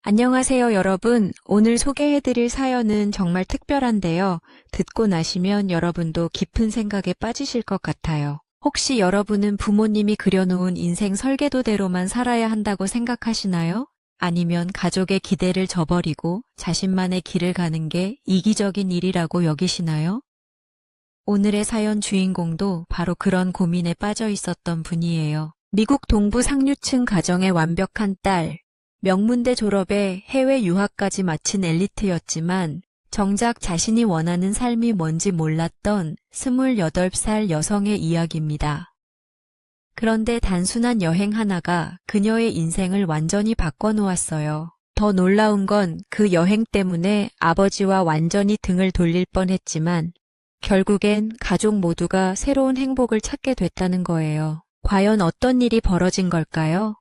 안녕하세요, 여러분. 오늘 소개해드릴 사연은 정말 특별한데요. 듣고 나시면 여러분도 깊은 생각에 빠지실 것 같아요. 혹시 여러분은 부모님이 그려놓은 인생 설계도대로만 살아야 한다고 생각하시나요? 아니면 가족의 기대를 저버리고 자신만의 길을 가는 게 이기적인 일이라고 여기시나요? 오늘의 사연 주인공도 바로 그런 고민에 빠져 있었던 분이에요. 미국 동부 상류층 가정의 완벽한 딸, 명문대 졸업에 해외 유학까지 마친 엘리트였지만 정작 자신이 원하는 삶이 뭔지 몰랐던 28살 여성의 이야기입니다. 그런데 단순한 여행 하나가 그녀의 인생을 완전히 바꿔놓았어요. 더 놀라운 건 그 여행 때문에 아버지와 완전히 등을 돌릴 뻔했지만 결국엔 가족 모두가 새로운 행복을 찾게 됐다는 거예요. 과연 어떤 일이 벌어진 걸까요?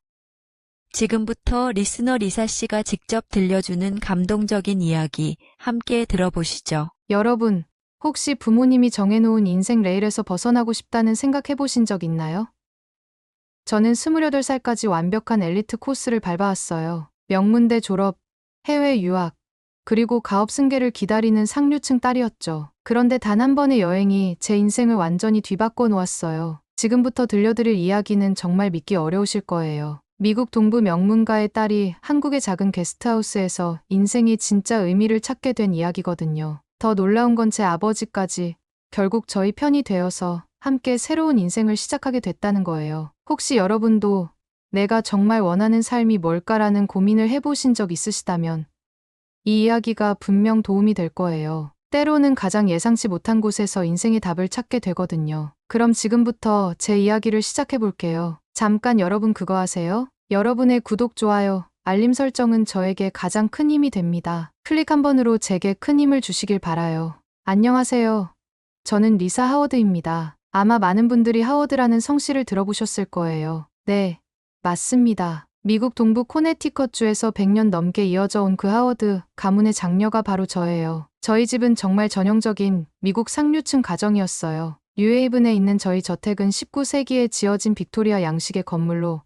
지금부터 리스너 리사 씨가 직접 들려주는 감동적인 이야기 함께 들어보시죠. 여러분, 혹시 부모님이 정해놓은 인생 레일에서 벗어나고 싶다는 생각 해보신 적 있나요? 저는 28살까지 완벽한 엘리트 코스를 밟아왔어요. 명문대 졸업, 해외 유학, 그리고 가업 승계를 기다리는 상류층 딸이었죠. 그런데 단 한 번의 여행이 제 인생을 완전히 뒤바꿔 놓았어요. 지금부터 들려드릴 이야기는 정말 믿기 어려우실 거예요. 미국 동부 명문가의 딸이 한국의 작은 게스트하우스에서 인생이 진짜 의미를 찾게 된 이야기거든요. 더 놀라운 건 제 아버지까지 결국 저희 편이 되어서 함께 새로운 인생을 시작하게 됐다는 거예요. 혹시 여러분도 내가 정말 원하는 삶이 뭘까라는 고민을 해보신 적 있으시다면 이 이야기가 분명 도움이 될 거예요. 때로는 가장 예상치 못한 곳에서 인생의 답을 찾게 되거든요. 그럼 지금부터 제 이야기를 시작해 볼게요. 잠깐 여러분 그거 아세요? 여러분의 구독, 좋아요, 알림 설정은 저에게 가장 큰 힘이 됩니다. 클릭 한 번으로 제게 큰 힘을 주시길 바라요. 안녕하세요. 저는 리사 하워드입니다. 아마 많은 분들이 하워드라는 성씨를 들어보셨을 거예요. 네, 맞습니다. 미국 동부 코네티컷주에서 100년 넘게 이어져 온 그 하워드 가문의 장녀가 바로 저예요. 저희 집은 정말 전형적인 미국 상류층 가정이었어요. 뉴헤이븐에 있는 저희 저택은 19세기에 지어진 빅토리아 양식의 건물로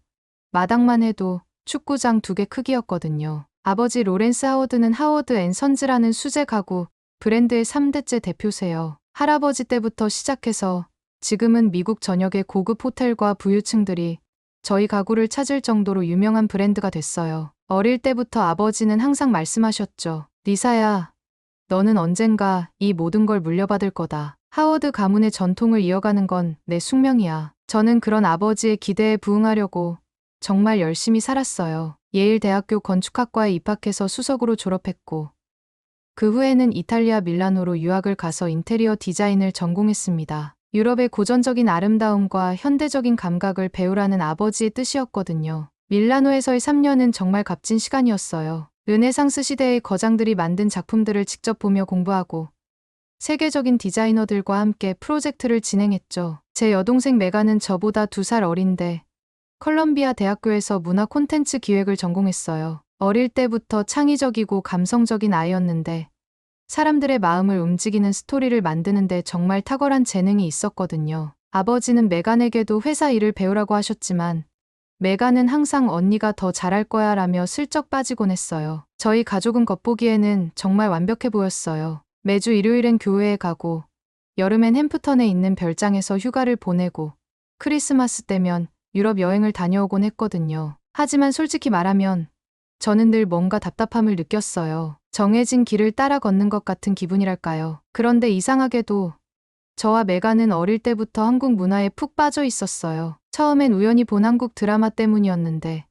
마당만 해도 축구장 2개 크기였거든요. 아버지 로렌스 하워드는 하워드 앤 선즈라는 수제 가구 브랜드의 3대째 대표세요. 할아버지 때부터 시작해서 지금은 미국 전역의 고급 호텔과 부유층들이 저희 가구를 찾을 정도로 유명한 브랜드가 됐어요. 어릴 때부터 아버지는 항상 말씀하셨죠. 리사야, 너는 언젠가 이 모든 걸 물려받을 거다. 하워드 가문의 전통을 이어가는 건 내 숙명이야. 저는 그런 아버지의 기대에 부응하려고 정말 열심히 살았어요. 예일 대학교 건축학과에 입학해서 수석으로 졸업했고 그 후에는 이탈리아 밀라노로 유학을 가서 인테리어 디자인을 전공했습니다. 유럽의 고전적인 아름다움과 현대적인 감각을 배우라는 아버지의 뜻이었거든요. 밀라노에서의 3년은 정말 값진 시간이었어요. 르네상스 시대의 거장들이 만든 작품들을 직접 보며 공부하고 세계적인 디자이너들과 함께 프로젝트를 진행했죠. 제 여동생 메가는 저보다 2살 어린데 컬럼비아 대학교에서 문화 콘텐츠 기획을 전공했어요. 어릴 때부터 창의적이고 감성적인 아이였는데 사람들의 마음을 움직이는 스토리를 만드는데 정말 탁월한 재능이 있었거든요. 아버지는 메간에게도 회사 일을 배우라고 하셨지만 메간은 항상 언니가 더 잘할 거야 라며 슬쩍 빠지곤 했어요. 저희 가족은 겉보기에는 정말 완벽해 보였어요. 매주 일요일엔 교회에 가고 여름엔 햄프턴에 있는 별장에서 휴가를 보내고 크리스마스 때면 유럽 여행을 다녀오곤 했거든요. 하지만 솔직히 말하면 저는 늘 뭔가 답답함을 느꼈어요. 정해진 길을 따라 걷는 것 같은 기분이랄까요. 그런데 이상하게도 저와 메가는 어릴 때부터 한국 문화에 푹 빠져 있었어요. 처음엔 우연히 본 한국 드라마 때문이었는데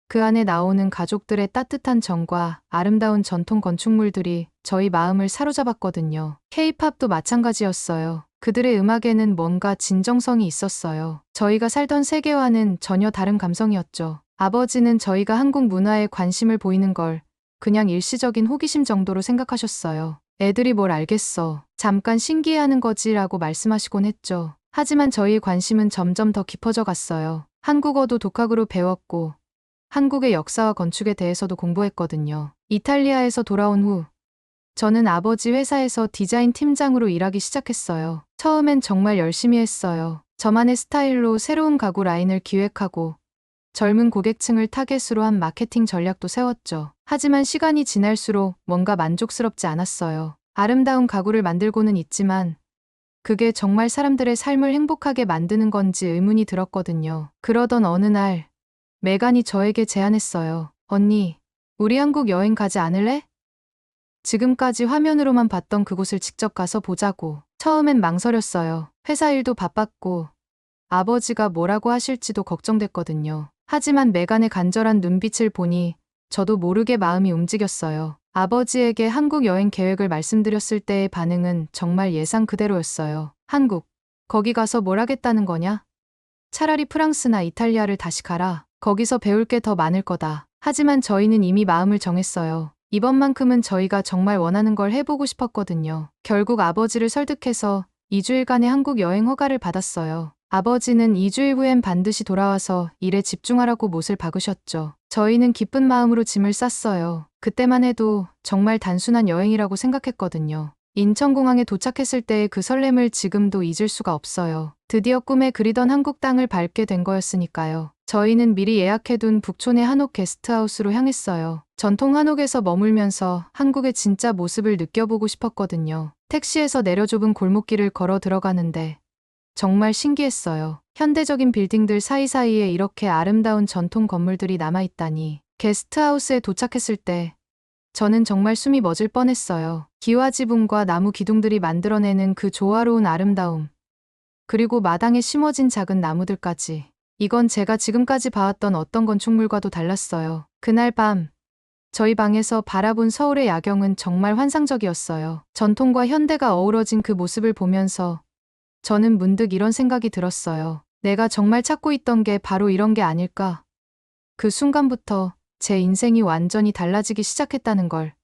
그 안에 나오는 가족들의 따뜻한 정과 아름다운 전통 건축물들이 저희 마음을 사로잡았거든요. K-팝도 마찬가지였어요. 그들의 음악에는 뭔가 진정성이 있었어요. 저희가 살던 세계와는 전혀 다른 감성이었죠. 아버지는 저희가 한국 문화에 관심을 보이는 걸 그냥 일시적인 호기심 정도로 생각하셨어요. 애들이 뭘 알겠어. 잠깐 신기해하는 거지라고 말씀하시곤 했죠. 하지만 저희의 관심은 점점 더 깊어져 갔어요. 한국어도 독학으로 배웠고 한국의 역사와 건축에 대해서도 공부했거든요. 이탈리아에서 돌아온 후 저는 아버지 회사에서 디자인 팀장으로 일하기 시작했어요. 처음엔 정말 열심히 했어요. 저만의 스타일로 새로운 가구 라인을 기획하고 젊은 고객층을 타겟으로 한 마케팅 전략도 세웠죠. 하지만 시간이 지날수록 뭔가 만족스럽지 않았어요. 아름다운 가구를 만들고는 있지만 그게 정말 사람들의 삶을 행복하게 만드는 건지 의문이 들었거든요. 그러던 어느 날 메간이 저에게 제안했어요. 언니, 우리 한국 여행 가지 않을래? 지금까지 화면으로만 봤던 그곳을 직접 가서 보자고. 처음엔 망설였어요. 회사 일도 바빴고 아버지가 뭐라고 하실지도 걱정됐거든요. 하지만 메간의 간절한 눈빛을 보니 저도 모르게 마음이 움직였어요. 아버지에게 한국 여행 계획을 말씀드렸을 때의 반응은 정말 예상 그대로였어요. 한국, 거기 가서 뭘 하겠다는 거냐? 차라리 프랑스나 이탈리아를 다시 가라. 거기서 배울 게 더 많을 거다. 하지만 저희는 이미 마음을 정했어요. 이번만큼은 저희가 정말 원하는 걸 해보고 싶었거든요. 결국 아버지를 설득해서 2주일간의 한국 여행 허가를 받았어요. 아버지는 2주일 후엔 반드시 돌아와서 일에 집중하라고 못을 박으셨죠. 저희는 기쁜 마음으로 짐을 쌌어요. 그때만 해도 정말 단순한 여행이라고 생각했거든요. 인천공항에 도착했을 때의 그 설렘을 지금도 잊을 수가 없어요. 드디어 꿈에 그리던 한국 땅을 밟게 된 거였으니까요. 저희는 미리 예약해둔 북촌의 한옥 게스트하우스로 향했어요. 전통 한옥에서 머물면서 한국의 진짜 모습을 느껴보고 싶었거든요. 택시에서 내려 좁은 골목길을 걸어 들어가는데 정말 신기했어요. 현대적인 빌딩들 사이사이에 이렇게 아름다운 전통 건물들이 남아있다니. 게스트하우스에 도착했을 때 저는 정말 숨이 멎을 뻔했어요. 기와 지붕과 나무 기둥들이 만들어내는 그 조화로운 아름다움. 그리고 마당에 심어진 작은 나무들까지. 이건 제가 지금까지 봐왔던 어떤 건축물과도 달랐어요. 그날 밤, 저희 방에서 바라본 서울의 야경은 정말 환상적이었어요. 전통과 현대가 어우러진 그 모습을 보면서 저는 문득 이런 생각이 들었어요. 내가 정말 찾고 있던 게 바로 이런 게 아닐까? 그 순간부터 제 인생이 완전히 달라지기 시작했다는 걸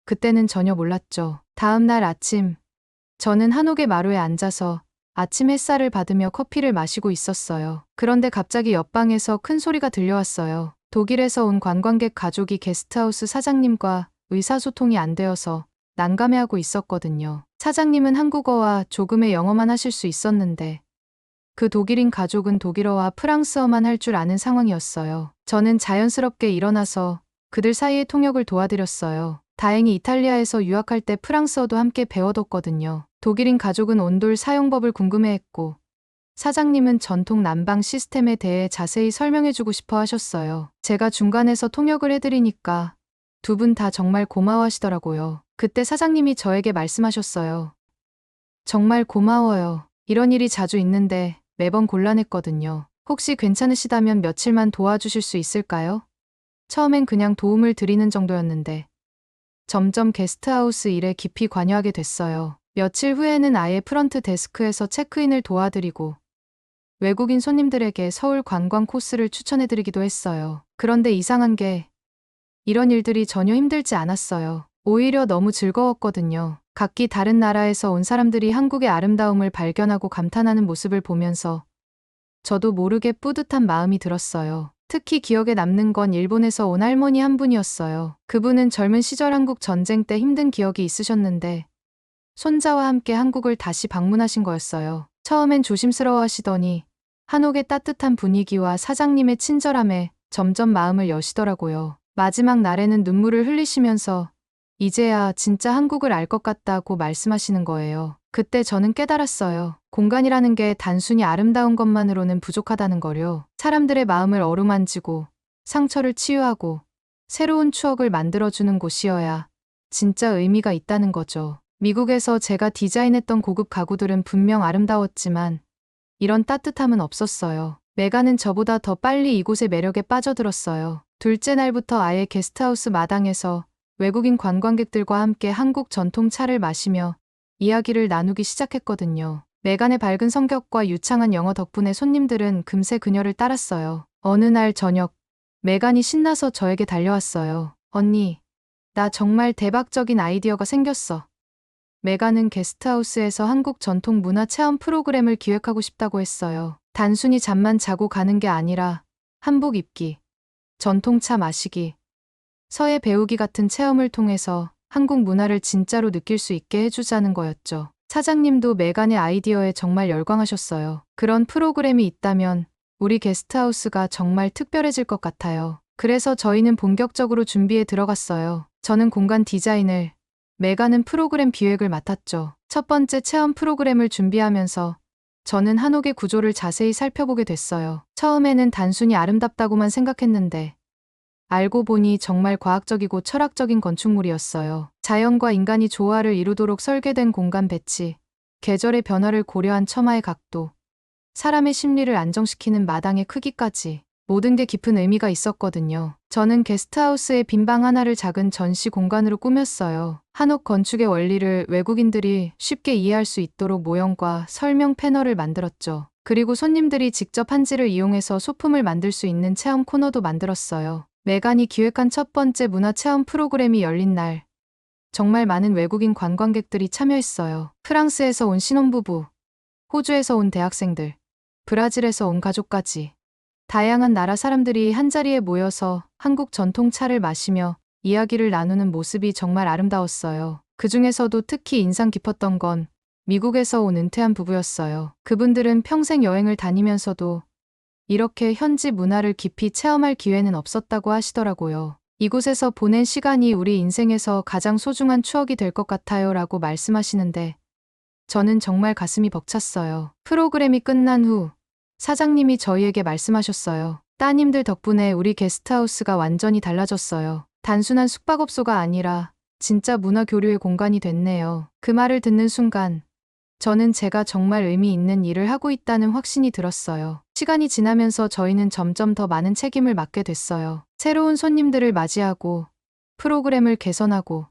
그때는 전혀 몰랐죠. 다음 날 아침, 저는 한옥의 마루에 앉아서 아침 햇살을 받으며 커피를 마시고 있었어요. 그런데 갑자기 옆방에서 큰 소리가 들려왔어요. 독일에서 온 관광객 가족이 게스트하우스 사장님과 의사소통이 안 되어서 난감해하고 있었거든요. 사장님은 한국어와 조금의 영어만 하실 수 있었는데 그 독일인 가족은 독일어와 프랑스어만 할 줄 아는 상황이었어요. 저는 자연스럽게 일어나서 그들 사이의 통역을 도와드렸어요. 다행히 이탈리아에서 유학할 때 프랑스어도 함께 배워뒀거든요. 독일인 가족은 온돌 사용법을 궁금해했고 사장님은 전통 난방 시스템에 대해 자세히 설명해주고 싶어 하셨어요. 제가 중간에서 통역을 해드리니까 두 분 다 정말 고마워하시더라고요. 그때 사장님이 저에게 말씀하셨어요. 정말 고마워요. 이런 일이 자주 있는데 매번 곤란했거든요. 혹시 괜찮으시다면 며칠만 도와주실 수 있을까요? 처음엔 그냥 도움을 드리는 정도였는데 점점 게스트하우스 일에 깊이 관여하게 됐어요. 며칠 후에는 아예 프런트 데스크에서 체크인을 도와드리고 외국인 손님들에게 서울 관광 코스를 추천해드리기도 했어요. 그런데 이상한 게 이런 일들이 전혀 힘들지 않았어요. 오히려 너무 즐거웠거든요. 각기 다른 나라에서 온 사람들이 한국의 아름다움을 발견하고 감탄하는 모습을 보면서 저도 모르게 뿌듯한 마음이 들었어요. 특히 기억에 남는 건 일본에서 온 할머니 한 분이었어요. 그분은 젊은 시절 한국 전쟁 때 힘든 기억이 있으셨는데 손자와 함께 한국을 다시 방문하신 거였어요. 처음엔 조심스러워 하시더니 한옥의 따뜻한 분위기와 사장님의 친절함에 점점 마음을 여시더라고요. 마지막 날에는 눈물을 흘리시면서 이제야 진짜 한국을 알 것 같다고 말씀하시는 거예요. 그때 저는 깨달았어요. 공간이라는 게 단순히 아름다운 것만으로는 부족하다는 거요. 사람들의 마음을 어루만지고 상처를 치유하고 새로운 추억을 만들어주는 곳이어야 진짜 의미가 있다는 거죠. 미국에서 제가 디자인했던 고급 가구들은 분명 아름다웠지만 이런 따뜻함은 없었어요. 메가는 저보다 더 빨리 이곳의 매력에 빠져들었어요. 둘째 날부터 아예 게스트하우스 마당에서 외국인 관광객들과 함께 한국 전통 차를 마시며 이야기를 나누기 시작했거든요. 메간의 밝은 성격과 유창한 영어 덕분에 손님들은 금세 그녀를 따랐어요. 어느 날 저녁, 메간이 신나서 저에게 달려왔어요. 언니, 나 정말 대박적인 아이디어가 생겼어. 메간은 게스트하우스에서 한국 전통 문화 체험 프로그램을 기획하고 싶다고 했어요. 단순히 잠만 자고 가는 게 아니라 한복 입기, 전통차 마시기, 서예 배우기 같은 체험을 통해서 한국 문화를 진짜로 느낄 수 있게 해주자는 거였죠. 사장님도 메간의 아이디어에 정말 열광하셨어요. 그런 프로그램이 있다면 우리 게스트하우스가 정말 특별해질 것 같아요. 그래서 저희는 본격적으로 준비에 들어갔어요. 저는 공간 디자인을, 메가는 프로그램 기획을 맡았죠. 첫 번째 체험 프로그램을 준비하면서 저는 한옥의 구조를 자세히 살펴보게 됐어요. 처음에는 단순히 아름답다고만 생각했는데 알고 보니 정말 과학적이고 철학적인 건축물이었어요. 자연과 인간이 조화를 이루도록 설계된 공간 배치, 계절의 변화를 고려한 처마의 각도, 사람의 심리를 안정시키는 마당의 크기까지 모든 게 깊은 의미가 있었거든요. 저는 게스트하우스의 빈 방 하나를 작은 전시 공간으로 꾸몄어요. 한옥 건축의 원리를 외국인들이 쉽게 이해할 수 있도록 모형과 설명 패널을 만들었죠. 그리고 손님들이 직접 한지를 이용해서 소품을 만들 수 있는 체험 코너도 만들었어요. 메간이 기획한 첫 번째 문화 체험 프로그램이 열린 날, 정말 많은 외국인 관광객들이 참여했어요. 프랑스에서 온 신혼부부, 호주에서 온 대학생들, 브라질에서 온 가족까지 다양한 나라 사람들이 한자리에 모여서 한국 전통 차를 마시며 이야기를 나누는 모습이 정말 아름다웠어요. 그 중에서도 특히 인상 깊었던 건 미국에서 온 은퇴한 부부였어요. 그분들은 평생 여행을 다니면서도 이렇게 현지 문화를 깊이 체험할 기회는 없었다고 하시더라고요. 이곳에서 보낸 시간이 우리 인생에서 가장 소중한 추억이 될 것 같아요 라고 말씀하시는데 저는 정말 가슴이 벅찼어요. 프로그램이 끝난 후 사장님이 저희에게 말씀하셨어요. 따님들 덕분에 우리 게스트하우스가 완전히 달라졌어요. 단순한 숙박업소가 아니라 진짜 문화 교류의 공간이 됐네요. 그 말을 듣는 순간 저는 제가 정말 의미 있는 일을 하고 있다는 확신이 들었어요. 시간이 지나면서 저희는 점점 더 많은 책임을 맡게 됐어요. 새로운 손님들을 맞이하고 프로그램을 개선하고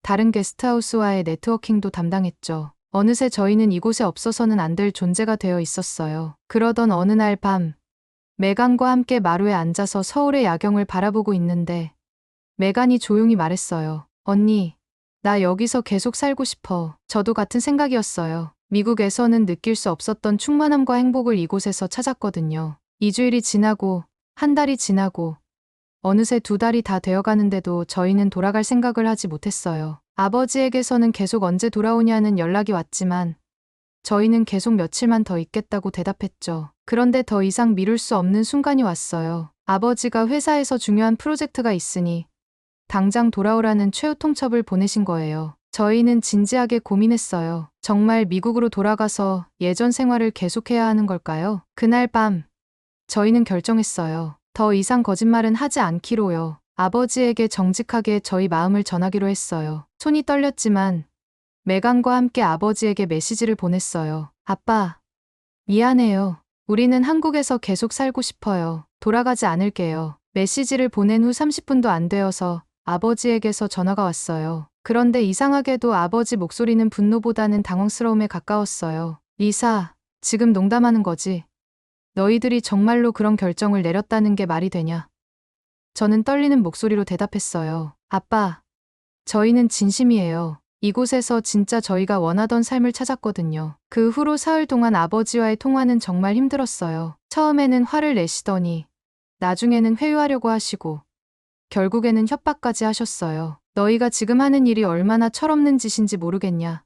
다른 게스트하우스와의 네트워킹도 담당했죠. 어느새 저희는 이곳에 없어서는 안 될 존재가 되어 있었어요. 그러던 어느 날 밤, 메간과 함께 마루에 앉아서 서울의 야경을 바라보고 있는데 메간이 조용히 말했어요. 언니, 나 여기서 계속 살고 싶어. 저도 같은 생각이었어요. 미국에서는 느낄 수 없었던 충만함과 행복을 이곳에서 찾았거든요. 2주일이 지나고 한 달이 지나고 어느새 2달이 다 되어가는데도 저희는 돌아갈 생각을 하지 못했어요. 아버지에게서는 계속 언제 돌아오냐는 연락이 왔지만 저희는 계속 며칠만 더 있겠다고 대답했죠. 그런데 더 이상 미룰 수 없는 순간이 왔어요. 아버지가 회사에서 중요한 프로젝트가 있으니 당장 돌아오라는 최후 통첩을 보내신 거예요. 저희는 진지하게 고민했어요. 정말 미국으로 돌아가서 예전 생활을 계속해야 하는 걸까요? 그날 밤 저희는 결정했어요. 더 이상 거짓말은 하지 않기로요. 아버지에게 정직하게 저희 마음을 전하기로 했어요. 손이 떨렸지만 메간과 함께 아버지에게 메시지를 보냈어요. 아빠, 미안해요. 우리는 한국에서 계속 살고 싶어요. 돌아가지 않을게요. 메시지를 보낸 후 30분도 안 되어서 아버지에게서 전화가 왔어요. 그런데 이상하게도 아버지 목소리는 분노보다는 당황스러움에 가까웠어요. 리사, 지금 농담하는 거지? 너희들이 정말로 그런 결정을 내렸다는 게 말이 되냐? 저는 떨리는 목소리로 대답했어요. 아빠, 저희는 진심이에요. 이곳에서 진짜 저희가 원하던 삶을 찾았거든요. 그 후로 사흘 동안 아버지와의 통화는 정말 힘들었어요. 처음에는 화를 내시더니 나중에는 회유하려고 하시고 결국에는 협박까지 하셨어요. 너희가 지금 하는 일이 얼마나 철없는 짓인지 모르겠냐.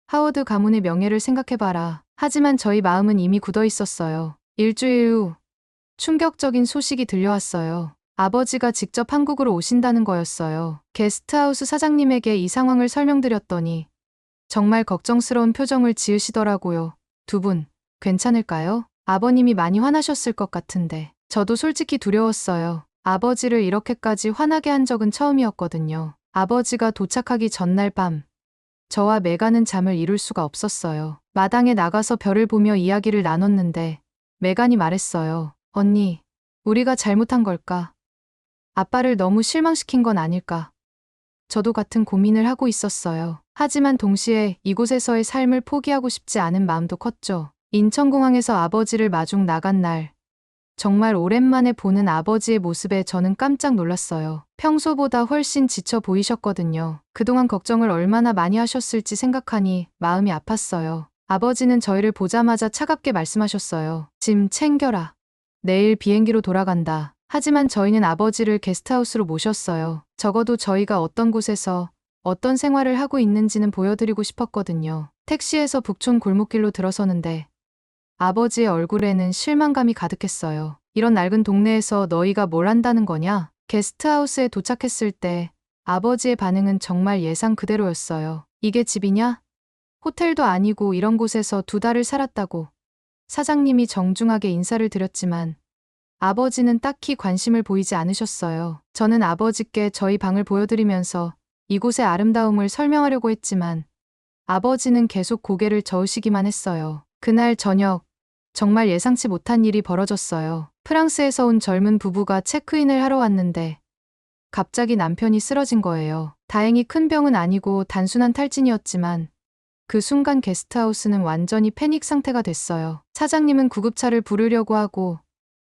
하워드 가문의 명예를 생각해봐라. 하지만 저희 마음은 이미 굳어 있었어요. 일주일 후 충격적인 소식이 들려왔어요. 아버지가 직접 한국으로 오신다는 거였어요. 게스트하우스 사장님에게 이 상황을 설명드렸더니 정말 걱정스러운 표정을 지으시더라고요. 두 분, 괜찮을까요? 아버님이 많이 화나셨을 것 같은데. 저도 솔직히 두려웠어요. 아버지를 이렇게까지 화나게 한 적은 처음이었거든요. 아버지가 도착하기 전날 밤, 저와 메간은 잠을 이룰 수가 없었어요. 마당에 나가서 별을 보며 이야기를 나눴는데 메간이 말했어요. 언니, 우리가 잘못한 걸까? 아빠를 너무 실망시킨 건 아닐까? 저도 같은 고민을 하고 있었어요. 하지만 동시에 이곳에서의 삶을 포기하고 싶지 않은 마음도 컸죠. 인천공항에서 아버지를 마중 나간 날, 정말 오랜만에 보는 아버지의 모습에 저는 깜짝 놀랐어요. 평소보다 훨씬 지쳐 보이셨거든요. 그동안 걱정을 얼마나 많이 하셨을지 생각하니 마음이 아팠어요. 아버지는 저희를 보자마자 차갑게 말씀하셨어요. 짐 챙겨라. 내일 비행기로 돌아간다. 하지만 저희는 아버지를 게스트하우스로 모셨어요. 적어도 저희가 어떤 곳에서 어떤 생활을 하고 있는지는 보여드리고 싶었거든요. 택시에서 북촌 골목길로 들어서는데 아버지의 얼굴에는 실망감이 가득했어요. 이런 낡은 동네에서 너희가 뭘 한다는 거냐? 게스트하우스에 도착했을 때 아버지의 반응은 정말 예상 그대로였어요. 이게 집이냐? 호텔도 아니고 이런 곳에서 2달을 살았다고. 사장님이 정중하게 인사를 드렸지만 아버지는 딱히 관심을 보이지 않으셨어요. 저는 아버지께 저희 방을 보여드리면서 이곳의 아름다움을 설명하려고 했지만 아버지는 계속 고개를 저으시기만 했어요. 그날 저녁, 정말 예상치 못한 일이 벌어졌어요. 프랑스에서 온 젊은 부부가 체크인을 하러 왔는데 갑자기 남편이 쓰러진 거예요. 다행히 큰 병은 아니고 단순한 탈진이었지만 그 순간 게스트하우스는 완전히 패닉 상태가 됐어요. 사장님은 구급차를 부르려고 하고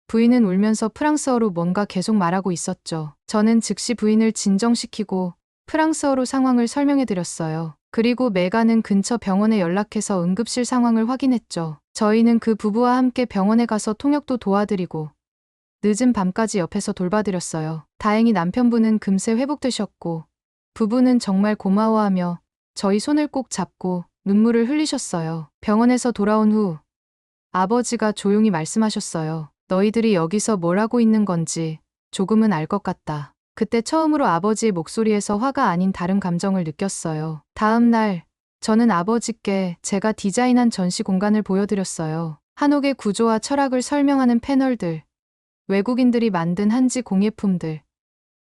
부인은 울면서 프랑스어로 뭔가 계속 말하고 있었죠. 저는 즉시 부인을 진정시키고 프랑스어로 상황을 설명해 드렸어요. 그리고 메간은 근처 병원에 연락해서 응급실 상황을 확인했죠. 저희는 그 부부와 함께 병원에 가서 통역도 도와드리고 늦은 밤까지 옆에서 돌봐드렸어요. 다행히 남편분은 금세 회복되셨고 부부는 정말 고마워하며 저희 손을 꼭 잡고 눈물을 흘리셨어요. 병원에서 돌아온 후 아버지가 조용히 말씀하셨어요. 너희들이 여기서 뭘 하고 있는 건지 조금은 알 것 같다. 그때 처음으로 아버지의 목소리에서 화가 아닌 다른 감정을 느꼈어요. 다음 날 저는 아버지께 제가 디자인한 전시 공간을 보여드렸어요. 한옥의 구조와 철학을 설명하는 패널들, 외국인들이 만든 한지 공예품들,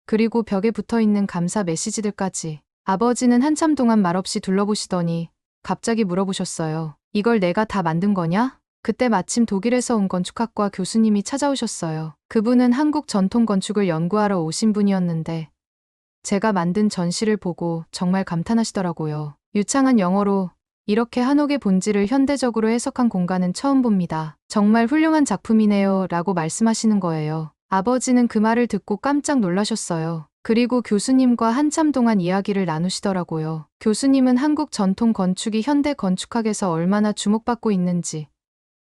그리고 벽에 붙어있는 감사 메시지들까지. 아버지는 한참 동안 말없이 둘러보시더니 갑자기 물어보셨어요. 이걸 내가 다 만든 거냐? 그때 마침 독일에서 온 건축학과 교수님이 찾아오셨어요. 그분은 한국 전통 건축을 연구하러 오신 분이었는데 제가 만든 전시를 보고 정말 감탄하시더라고요. 유창한 영어로 이렇게 한옥의 본질을 현대적으로 해석한 공간은 처음 봅니다. 정말 훌륭한 작품이네요 라고 말씀하시는 거예요. 아버지는 그 말을 듣고 깜짝 놀라셨어요. 그리고 교수님과 한참 동안 이야기를 나누시더라고요. 교수님은 한국 전통 건축이 현대 건축학에서 얼마나 주목받고 있는지,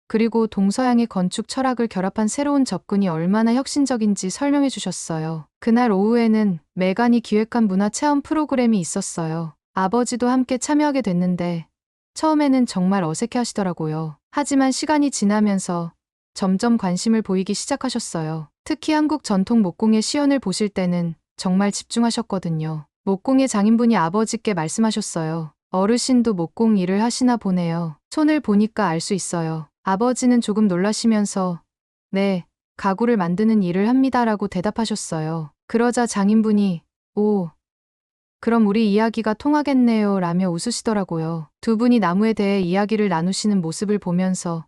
그리고 동서양의 건축 철학을 결합한 새로운 접근이 얼마나 혁신적인지 설명해 주셨어요. 그날 오후에는 메간이 기획한 문화 체험 프로그램이 있었어요. 아버지도 함께 참여하게 됐는데 처음에는 정말 어색해 하시더라고요. 하지만 시간이 지나면서 점점 관심을 보이기 시작하셨어요. 특히 한국 전통 목공의 시연을 보실 때는 정말 집중하셨거든요. 목공의 장인분이 아버지께 말씀하셨어요. 어르신도 목공 일을 하시나 보네요. 손을 보니까 알 수 있어요. 아버지는 조금 놀라시면서 네, 가구를 만드는 일을 합니다라고 대답하셨어요. 그러자 장인분이 오, 그럼 우리 이야기가 통하겠네요 라며 웃으시더라고요. 두 분이 나무에 대해 이야기를 나누시는 모습을 보면서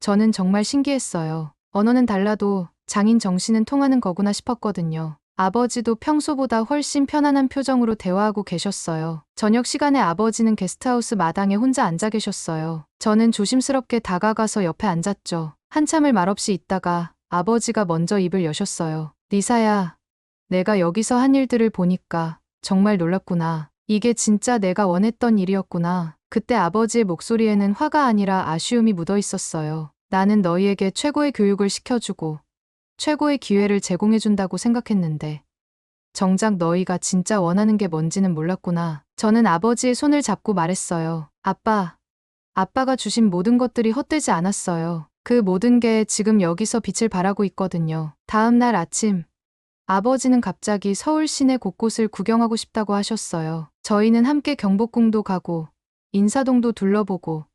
저는 정말 신기했어요. 언어는 달라도 장인 정신은 통하는 거구나 싶었거든요. 아버지도 평소보다 훨씬 편안한 표정으로 대화하고 계셨어요. 저녁 시간에 아버지는 게스트하우스 마당에 혼자 앉아 계셨어요. 저는 조심스럽게 다가가서 옆에 앉았죠. 한참을 말없이 있다가 아버지가 먼저 입을 여셨어요. 리사야, 내가 여기서 한 일들을 보니까 정말 놀랍구나. 이게 진짜 내가 원했던 일이었구나. 그때 아버지의 목소리에는 화가 아니라 아쉬움이 묻어 있었어요. 나는 너희에게 최고의 교육을 시켜주고 최고의 기회를 제공해준다고 생각했는데 정작 너희가 진짜 원하는 게 뭔지는 몰랐구나. 저는 아버지의 손을 잡고 말했어요. 아빠가 주신 모든 것들이 헛되지 않았어요. 그 모든 게 지금 여기서 빛을 발하고 있거든요. 다음 날 아침, 아버지는 갑자기 서울 시내 곳곳을 구경하고 싶다고 하셨어요. 저희는 함께 경복궁도 가고 인사동도 둘러보고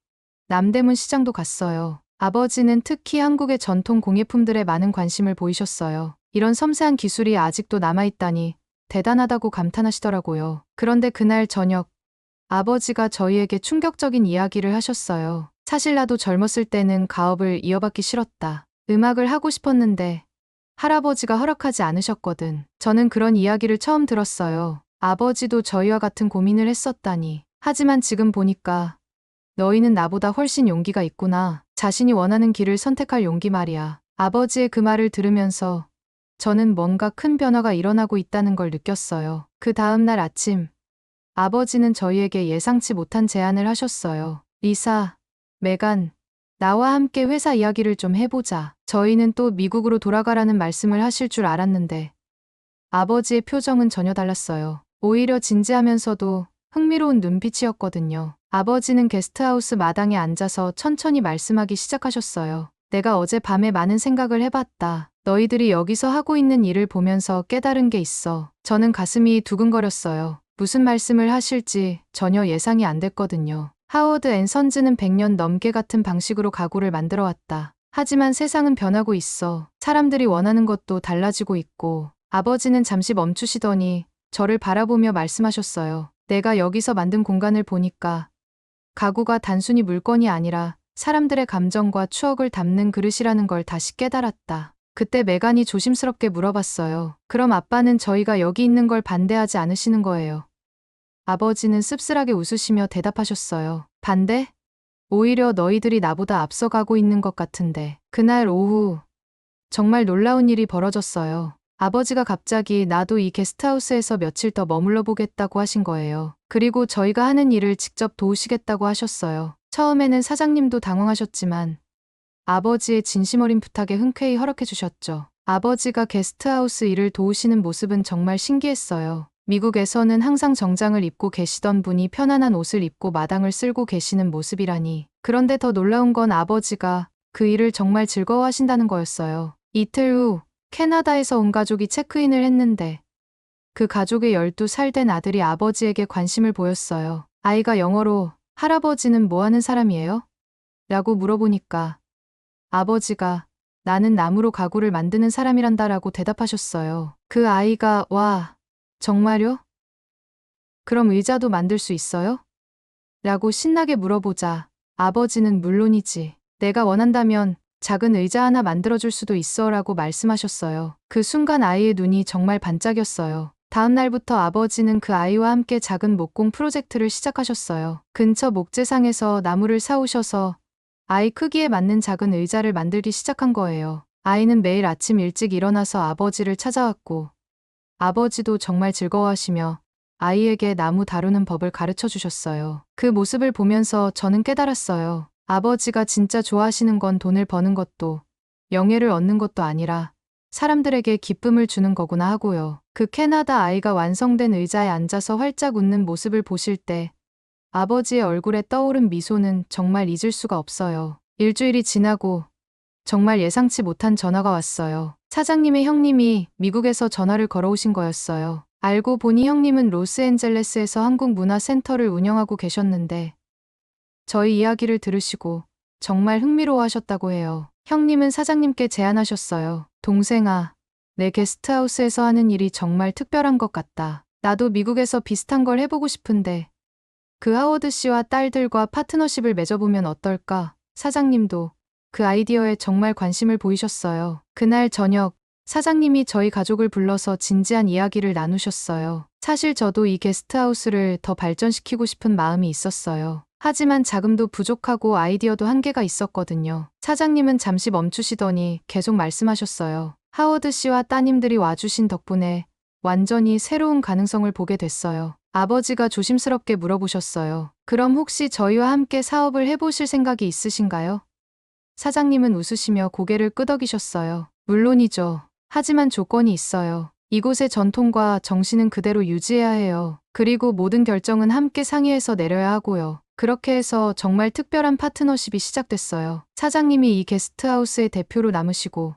남대문 시장도 갔어요. 아버지는 특히 한국의 전통 공예품들에 많은 관심을 보이셨어요. 이런 섬세한 기술이 아직도 남아있다니 대단하다고 감탄하시더라고요. 그런데 그날 저녁, 아버지가 저희에게 충격적인 이야기를 하셨어요. 사실 나도 젊었을 때는 가업을 이어받기 싫었다. 음악을 하고 싶었는데 할아버지가 허락하지 않으셨거든. 저는 그런 이야기를 처음 들었어요. 아버지도 저희와 같은 고민을 했었다니. 하지만 지금 보니까 너희는 나보다 훨씬 용기가 있구나. 자신이 원하는 길을 선택할 용기 말이야. 아버지의 그 말을 들으면서 저는 뭔가 큰 변화가 일어나고 있다는 걸 느꼈어요. 그 다음 날 아침, 아버지는 저희에게 예상치 못한 제안을 하셨어요. 리사, 메간, 나와 함께 회사 이야기를 좀 해보자. 저희는 또 미국으로 돌아가라는 말씀을 하실 줄 알았는데 아버지의 표정은 전혀 달랐어요. 오히려 진지하면서도 흥미로운 눈빛이었거든요. 아버지는 게스트하우스 마당에 앉아서 천천히 말씀하기 시작하셨어요. 내가 어젯밤에 많은 생각을 해봤다. 너희들이 여기서 하고 있는 일을 보면서 깨달은 게 있어. 저는 가슴이 두근거렸어요. 무슨 말씀을 하실지 전혀 예상이 안 됐거든요. 하워드 앤 선즈는 100년 넘게 같은 방식으로 가구를 만들어 왔다. 하지만 세상은 변하고 있어. 사람들이 원하는 것도 달라지고 있고. 아버지는 잠시 멈추시더니 저를 바라보며 말씀하셨어요. 내가 여기서 만든 공간을 보니까 가구가 단순히 물건이 아니라 사람들의 감정과 추억을 담는 그릇이라는 걸 다시 깨달았다. 그때 메간이 조심스럽게 물어봤어요. 그럼 아빠는 저희가 여기 있는 걸 반대하지 않으시는 거예요? 아버지는 씁쓸하게 웃으시며 대답하셨어요. 반대? 오히려 너희들이 나보다 앞서가고 있는 것 같은데. 그날 오후 정말 놀라운 일이 벌어졌어요. 아버지가 갑자기 나도 이 게스트하우스에서 며칠 더 머물러 보겠다고 하신 거예요. 그리고 저희가 하는 일을 직접 도우시겠다고 하셨어요. 처음에는 사장님도 당황하셨지만 아버지의 진심 어린 부탁에 흔쾌히 허락해 주셨죠. 아버지가 게스트하우스 일을 도우시는 모습은 정말 신기했어요. 미국에서는 항상 정장을 입고 계시던 분이 편안한 옷을 입고 마당을 쓸고 계시는 모습이라니. 그런데 더 놀라운 건 아버지가 그 일을 정말 즐거워하신다는 거였어요. 이틀 후 캐나다에서 온 가족이 체크인을 했는데 그 가족의 12살 된 아들이 아버지에게 관심을 보였어요. 아이가 영어로 할아버지는 뭐 하는 사람이에요? 라고 물어보니까 아버지가 나는 나무로 가구를 만드는 사람이란다라고 대답하셨어요. 그 아이가 와, 정말요? 그럼 의자도 만들 수 있어요? 라고 신나게 물어보자 아버지는 물론이지. 내가 원한다면 작은 의자 하나 만들어줄 수도 있어 라고 말씀하셨어요. 그 순간 아이의 눈이 정말 반짝였어요. 다음 날부터 아버지는 그 아이와 함께 작은 목공 프로젝트를 시작하셨어요. 근처 목재상에서 나무를 사오셔서 아이 크기에 맞는 작은 의자를 만들기 시작한 거예요. 아이는 매일 아침 일찍 일어나서 아버지를 찾아왔고 아버지도 정말 즐거워하시며 아이에게 나무 다루는 법을 가르쳐 주셨어요. 그 모습을 보면서 저는 깨달았어요. 아버지가 진짜 좋아하시는 건 돈을 버는 것도 명예를 얻는 것도 아니라 사람들에게 기쁨을 주는 거구나 하고요. 그 캐나다 아이가 완성된 의자에 앉아서 활짝 웃는 모습을 보실 때 아버지의 얼굴에 떠오른 미소는 정말 잊을 수가 없어요. 일주일이 지나고 정말 예상치 못한 전화가 왔어요. 사장님의 형님이 미국에서 전화를 걸어오신 거였어요. 알고 보니 형님은 로스앤젤레스에서 한국문화센터를 운영하고 계셨는데 저희 이야기를 들으시고 정말 흥미로워하셨다고 해요. 형님은 사장님께 제안하셨어요. 동생아, 내 게스트하우스에서 하는 일이 정말 특별한 것 같다. 나도 미국에서 비슷한 걸 해보고 싶은데 그 하워드 씨와 딸들과 파트너십을 맺어보면 어떨까? 사장님도 그 아이디어에 정말 관심을 보이셨어요. 그날 저녁 사장님이 저희 가족을 불러서 진지한 이야기를 나누셨어요. 사실 저도 이 게스트하우스를 더 발전시키고 싶은 마음이 있었어요. 하지만 자금도 부족하고 아이디어도 한계가 있었거든요. 사장님은 잠시 멈추시더니 계속 말씀하셨어요. 하워드 씨와 따님들이 와주신 덕분에 완전히 새로운 가능성을 보게 됐어요. 아버지가 조심스럽게 물어보셨어요. 그럼 혹시 저희와 함께 사업을 해보실 생각이 있으신가요? 사장님은 웃으시며 고개를 끄덕이셨어요. 물론이죠. 하지만 조건이 있어요. 이곳의 전통과 정신은 그대로 유지해야 해요. 그리고 모든 결정은 함께 상의해서 내려야 하고요. 그렇게 해서 정말 특별한 파트너십이 시작됐어요. 사장님이 이 게스트하우스의 대표로 남으시고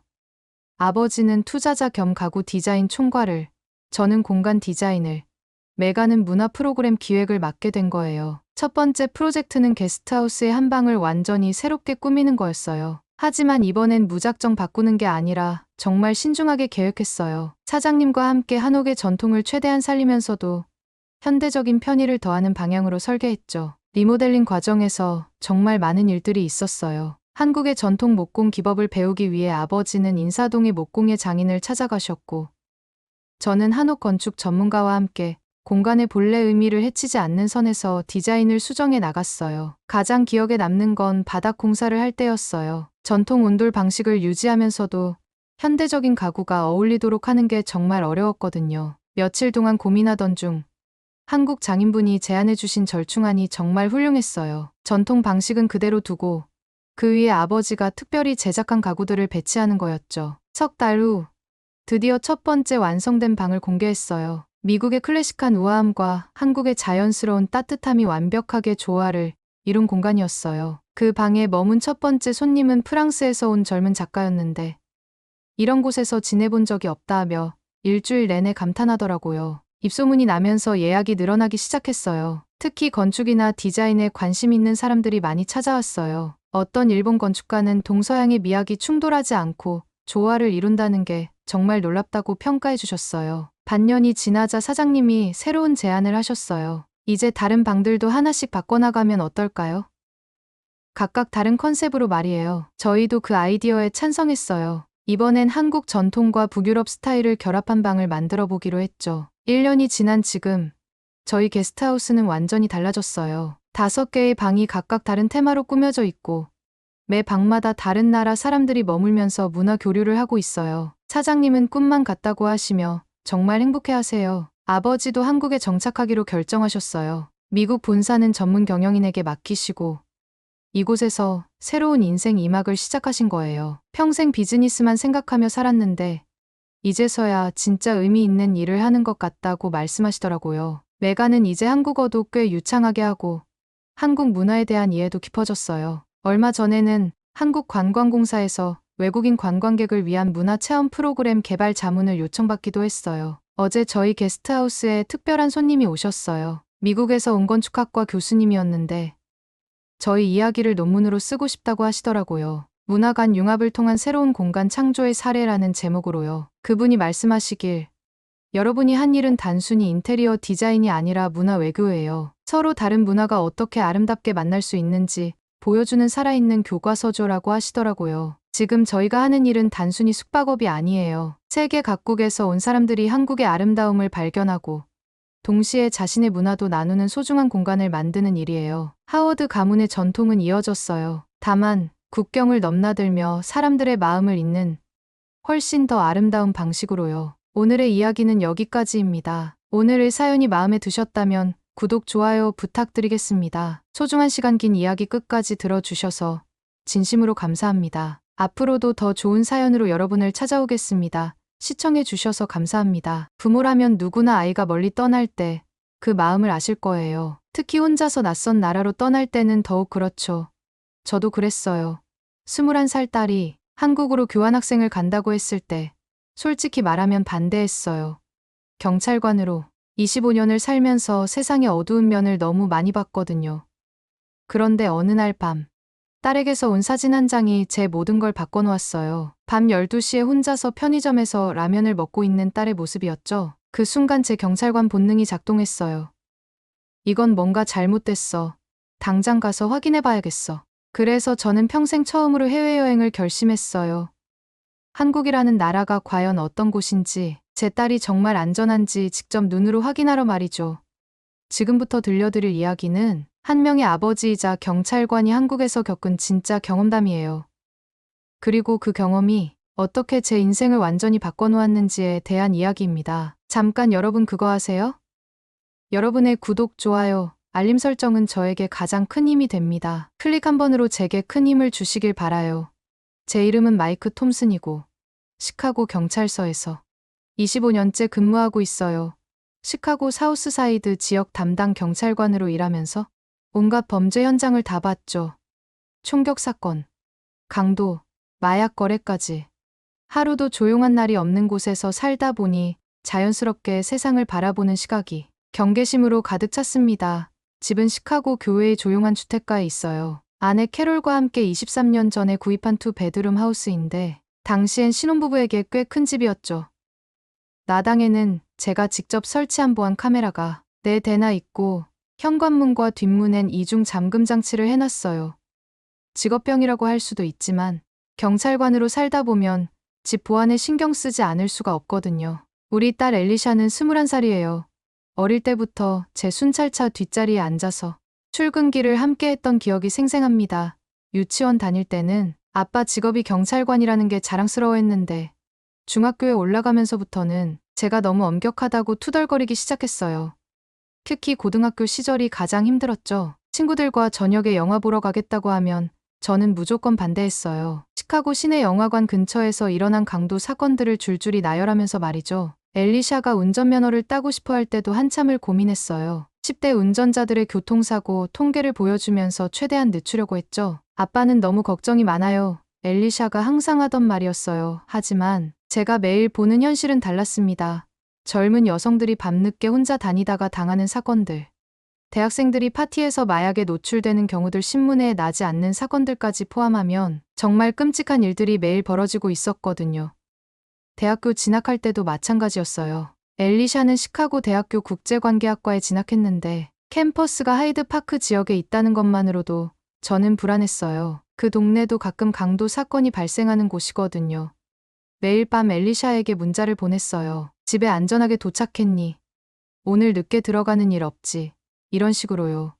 아버지는 투자자 겸 가구 디자인 총괄을, 저는 공간 디자인을, 메가는 문화 프로그램 기획을 맡게 된 거예요. 첫 번째 프로젝트는 게스트하우스의 한 방을 완전히 새롭게 꾸미는 거였어요. 하지만 이번엔 무작정 바꾸는 게 아니라 정말 신중하게 계획했어요. 사장님과 함께 한옥의 전통을 최대한 살리면서도 현대적인 편의를 더하는 방향으로 설계했죠. 리모델링 과정에서 정말 많은 일들이 있었어요. 한국의 전통 목공 기법을 배우기 위해 아버지는 인사동의 목공예 장인을 찾아가셨고 저는 한옥 건축 전문가와 함께 공간의 본래 의미를 해치지 않는 선에서 디자인을 수정해 나갔어요. 가장 기억에 남는 건 바닥 공사를 할 때였어요. 전통 온돌 방식을 유지하면서도 현대적인 가구가 어울리도록 하는 게 정말 어려웠거든요. 며칠 동안 고민하던 중 한국 장인분이 제안해 주신 절충안이 정말 훌륭했어요. 전통 방식은 그대로 두고 그 위에 아버지가 특별히 제작한 가구들을 배치하는 거였죠. 석 달 후 드디어 첫 번째 완성된 방을 공개했어요. 미국의 클래식한 우아함과 한국의 자연스러운 따뜻함이 완벽하게 조화를 이룬 공간이었어요. 그 방에 머문 첫 번째 손님은 프랑스에서 온 젊은 작가였는데 이런 곳에서 지내본 적이 없다며 일주일 내내 감탄하더라고요. 입소문이 나면서 예약이 늘어나기 시작했어요. 특히 건축이나 디자인에 관심 있는 사람들이 많이 찾아왔어요. 어떤 일본 건축가는 동서양의 미학이 충돌하지 않고 조화를 이룬다는 게 정말 놀랍다고 평가해 주셨어요. 반년이 지나자 사장님이 새로운 제안을 하셨어요. 이제 다른 방들도 하나씩 바꿔나가면 어떨까요? 각각 다른 컨셉으로 말이에요. 저희도 그 아이디어에 찬성했어요. 이번엔 한국 전통과 북유럽 스타일을 결합한 방을 만들어 보기로 했죠. 1년이 지난 지금 저희 게스트하우스는 완전히 달라졌어요. 5개의 방이 각각 다른 테마로 꾸며져 있고 매 방마다 다른 나라 사람들이 머물면서 문화 교류를 하고 있어요. 사장님은 꿈만 같다고 하시며 정말 행복해하세요. 아버지도 한국에 정착하기로 결정하셨어요. 미국 본사는 전문 경영인에게 맡기시고 이곳에서 새로운 인생 2막을 시작하신 거예요. 평생 비즈니스만 생각하며 살았는데 이제서야 진짜 의미 있는 일을 하는 것 같다고 말씀하시더라고요. 메가는 이제 한국어도 꽤 유창하게 하고 한국 문화에 대한 이해도 깊어졌어요. 얼마 전에는 한국관광공사에서 외국인 관광객을 위한 문화체험 프로그램 개발 자문을 요청받기도 했어요. 어제 저희 게스트하우스에 특별한 손님이 오셨어요. 미국에서 온 건축학과 교수님이었는데 저희 이야기를 논문으로 쓰고 싶다고 하시더라고요. 문화 간 융합을 통한 새로운 공간 창조의 사례라는 제목으로요. 그분이 말씀하시길 여러분이 한 일은 단순히 인테리어 디자인이 아니라 문화 외교예요. 서로 다른 문화가 어떻게 아름답게 만날 수 있는지 보여주는 살아있는 교과서조라고 하시더라고요. 지금 저희가 하는 일은 단순히 숙박업이 아니에요. 세계 각국에서 온 사람들이 한국의 아름다움을 발견하고 동시에 자신의 문화도 나누는 소중한 공간을 만드는 일이에요. 하워드 가문의 전통은 이어졌어요. 다만 국경을 넘나들며 사람들의 마음을 잇는 훨씬 더 아름다운 방식으로요. 오늘의 이야기는 여기까지입니다. 오늘의 사연이 마음에 드셨다면 구독, 좋아요 부탁드리겠습니다. 소중한 시간 긴 이야기 끝까지 들어주셔서 진심으로 감사합니다. 앞으로도 더 좋은 사연으로 여러분을 찾아오겠습니다. 시청해 주셔서 감사합니다. 부모라면 누구나 아이가 멀리 떠날 때 그 마음을 아실 거예요. 특히 혼자서 낯선 나라로 떠날 때는 더욱 그렇죠. 저도 그랬어요. 21살 딸이 한국으로 교환학생을 간다고 했을 때 솔직히 말하면 반대했어요. 경찰관으로 25년을 살면서 세상의 어두운 면을 너무 많이 봤거든요. 그런데 어느 날 밤 딸에게서 온 사진 한 장이 제 모든 걸 바꿔놓았어요. 밤 12시에 혼자서 편의점에서 라면을 먹고 있는 딸의 모습이었죠. 그 순간 제 경찰관 본능이 작동했어요. 이건 뭔가 잘못됐어. 당장 가서 확인해봐야겠어. 그래서 저는 평생 처음으로 해외여행을 결심했어요. 한국이라는 나라가 과연 어떤 곳인지, 제 딸이 정말 안전한지 직접 눈으로 확인하러 말이죠. 지금부터 들려드릴 이야기는 한 명의 아버지이자 경찰관이 한국에서 겪은 진짜 경험담이에요. 그리고 그 경험이 어떻게 제 인생을 완전히 바꿔놓았는지에 대한 이야기입니다. 잠깐 여러분 그거 아세요? 여러분의 구독, 좋아요, 알림 설정은 저에게 가장 큰 힘이 됩니다. 클릭 한 번으로 제게 큰 힘을 주시길 바라요. 제 이름은 마이크 톰슨이고 시카고 경찰서에서 25년째 근무하고 있어요. 시카고 사우스사이드 지역 담당 경찰관으로 일하면서 온갖 범죄 현장을 다 봤죠. 총격 사건, 강도, 마약 거래까지. 하루도 조용한 날이 없는 곳에서 살다 보니 자연스럽게 세상을 바라보는 시각이 경계심으로 가득 찼습니다. 집은 시카고 교외의 조용한 주택가에 있어요. 아내 캐롤과 함께 23년 전에 구입한 2베드룸 하우스인데 당시엔 신혼부부에게 꽤 큰 집이었죠. 나당에는 제가 직접 설치한 보안 카메라가 4대나 있고 현관문과 뒷문엔 이중 잠금 장치를 해놨어요. 직업병이라고 할 수도 있지만 경찰관으로 살다 보면 집 보안에 신경 쓰지 않을 수가 없거든요. 우리 딸 엘리샤는 21살이에요. 어릴 때부터 제 순찰차 뒷자리에 앉아서 출근길을 함께 했던 기억이 생생합니다. 유치원 다닐 때는 아빠 직업이 경찰관이라는 게 자랑스러워했는데 중학교에 올라가면서부터는 제가 너무 엄격하다고 투덜거리기 시작했어요. 특히 고등학교 시절이 가장 힘들었죠. 친구들과 저녁에 영화 보러 가겠다고 하면 저는 무조건 반대했어요. 시카고 시내 영화관 근처에서 일어난 강도 사건들을 줄줄이 나열하면서 말이죠. 엘리샤가 운전면허를 따고 싶어 할 때도 한참을 고민했어요. 10대 운전자들의 교통사고 통계를 보여주면서 최대한 늦추려고 했죠. 아빠는 너무 걱정이 많아요. 엘리샤가 항상 하던 말이었어요. 하지만 제가 매일 보는 현실은 달랐습니다. 젊은 여성들이 밤늦게 혼자 다니다가 당하는 사건들. 대학생들이 파티에서 마약에 노출되는 경우들, 신문에 나지 않는 사건들까지 포함하면 정말 끔찍한 일들이 매일 벌어지고 있었거든요. 대학교 진학할 때도 마찬가지였어요. 엘리샤는 시카고 대학교 국제관계학과에 진학했는데 캠퍼스가 하이드파크 지역에 있다는 것만으로도 저는 불안했어요. 그 동네도 가끔 강도 사건이 발생하는 곳이거든요. 매일 밤 엘리샤에게 문자를 보냈어요. 집에 안전하게 도착했니? 오늘 늦게 들어가는 일 없지? 이런 식으로요.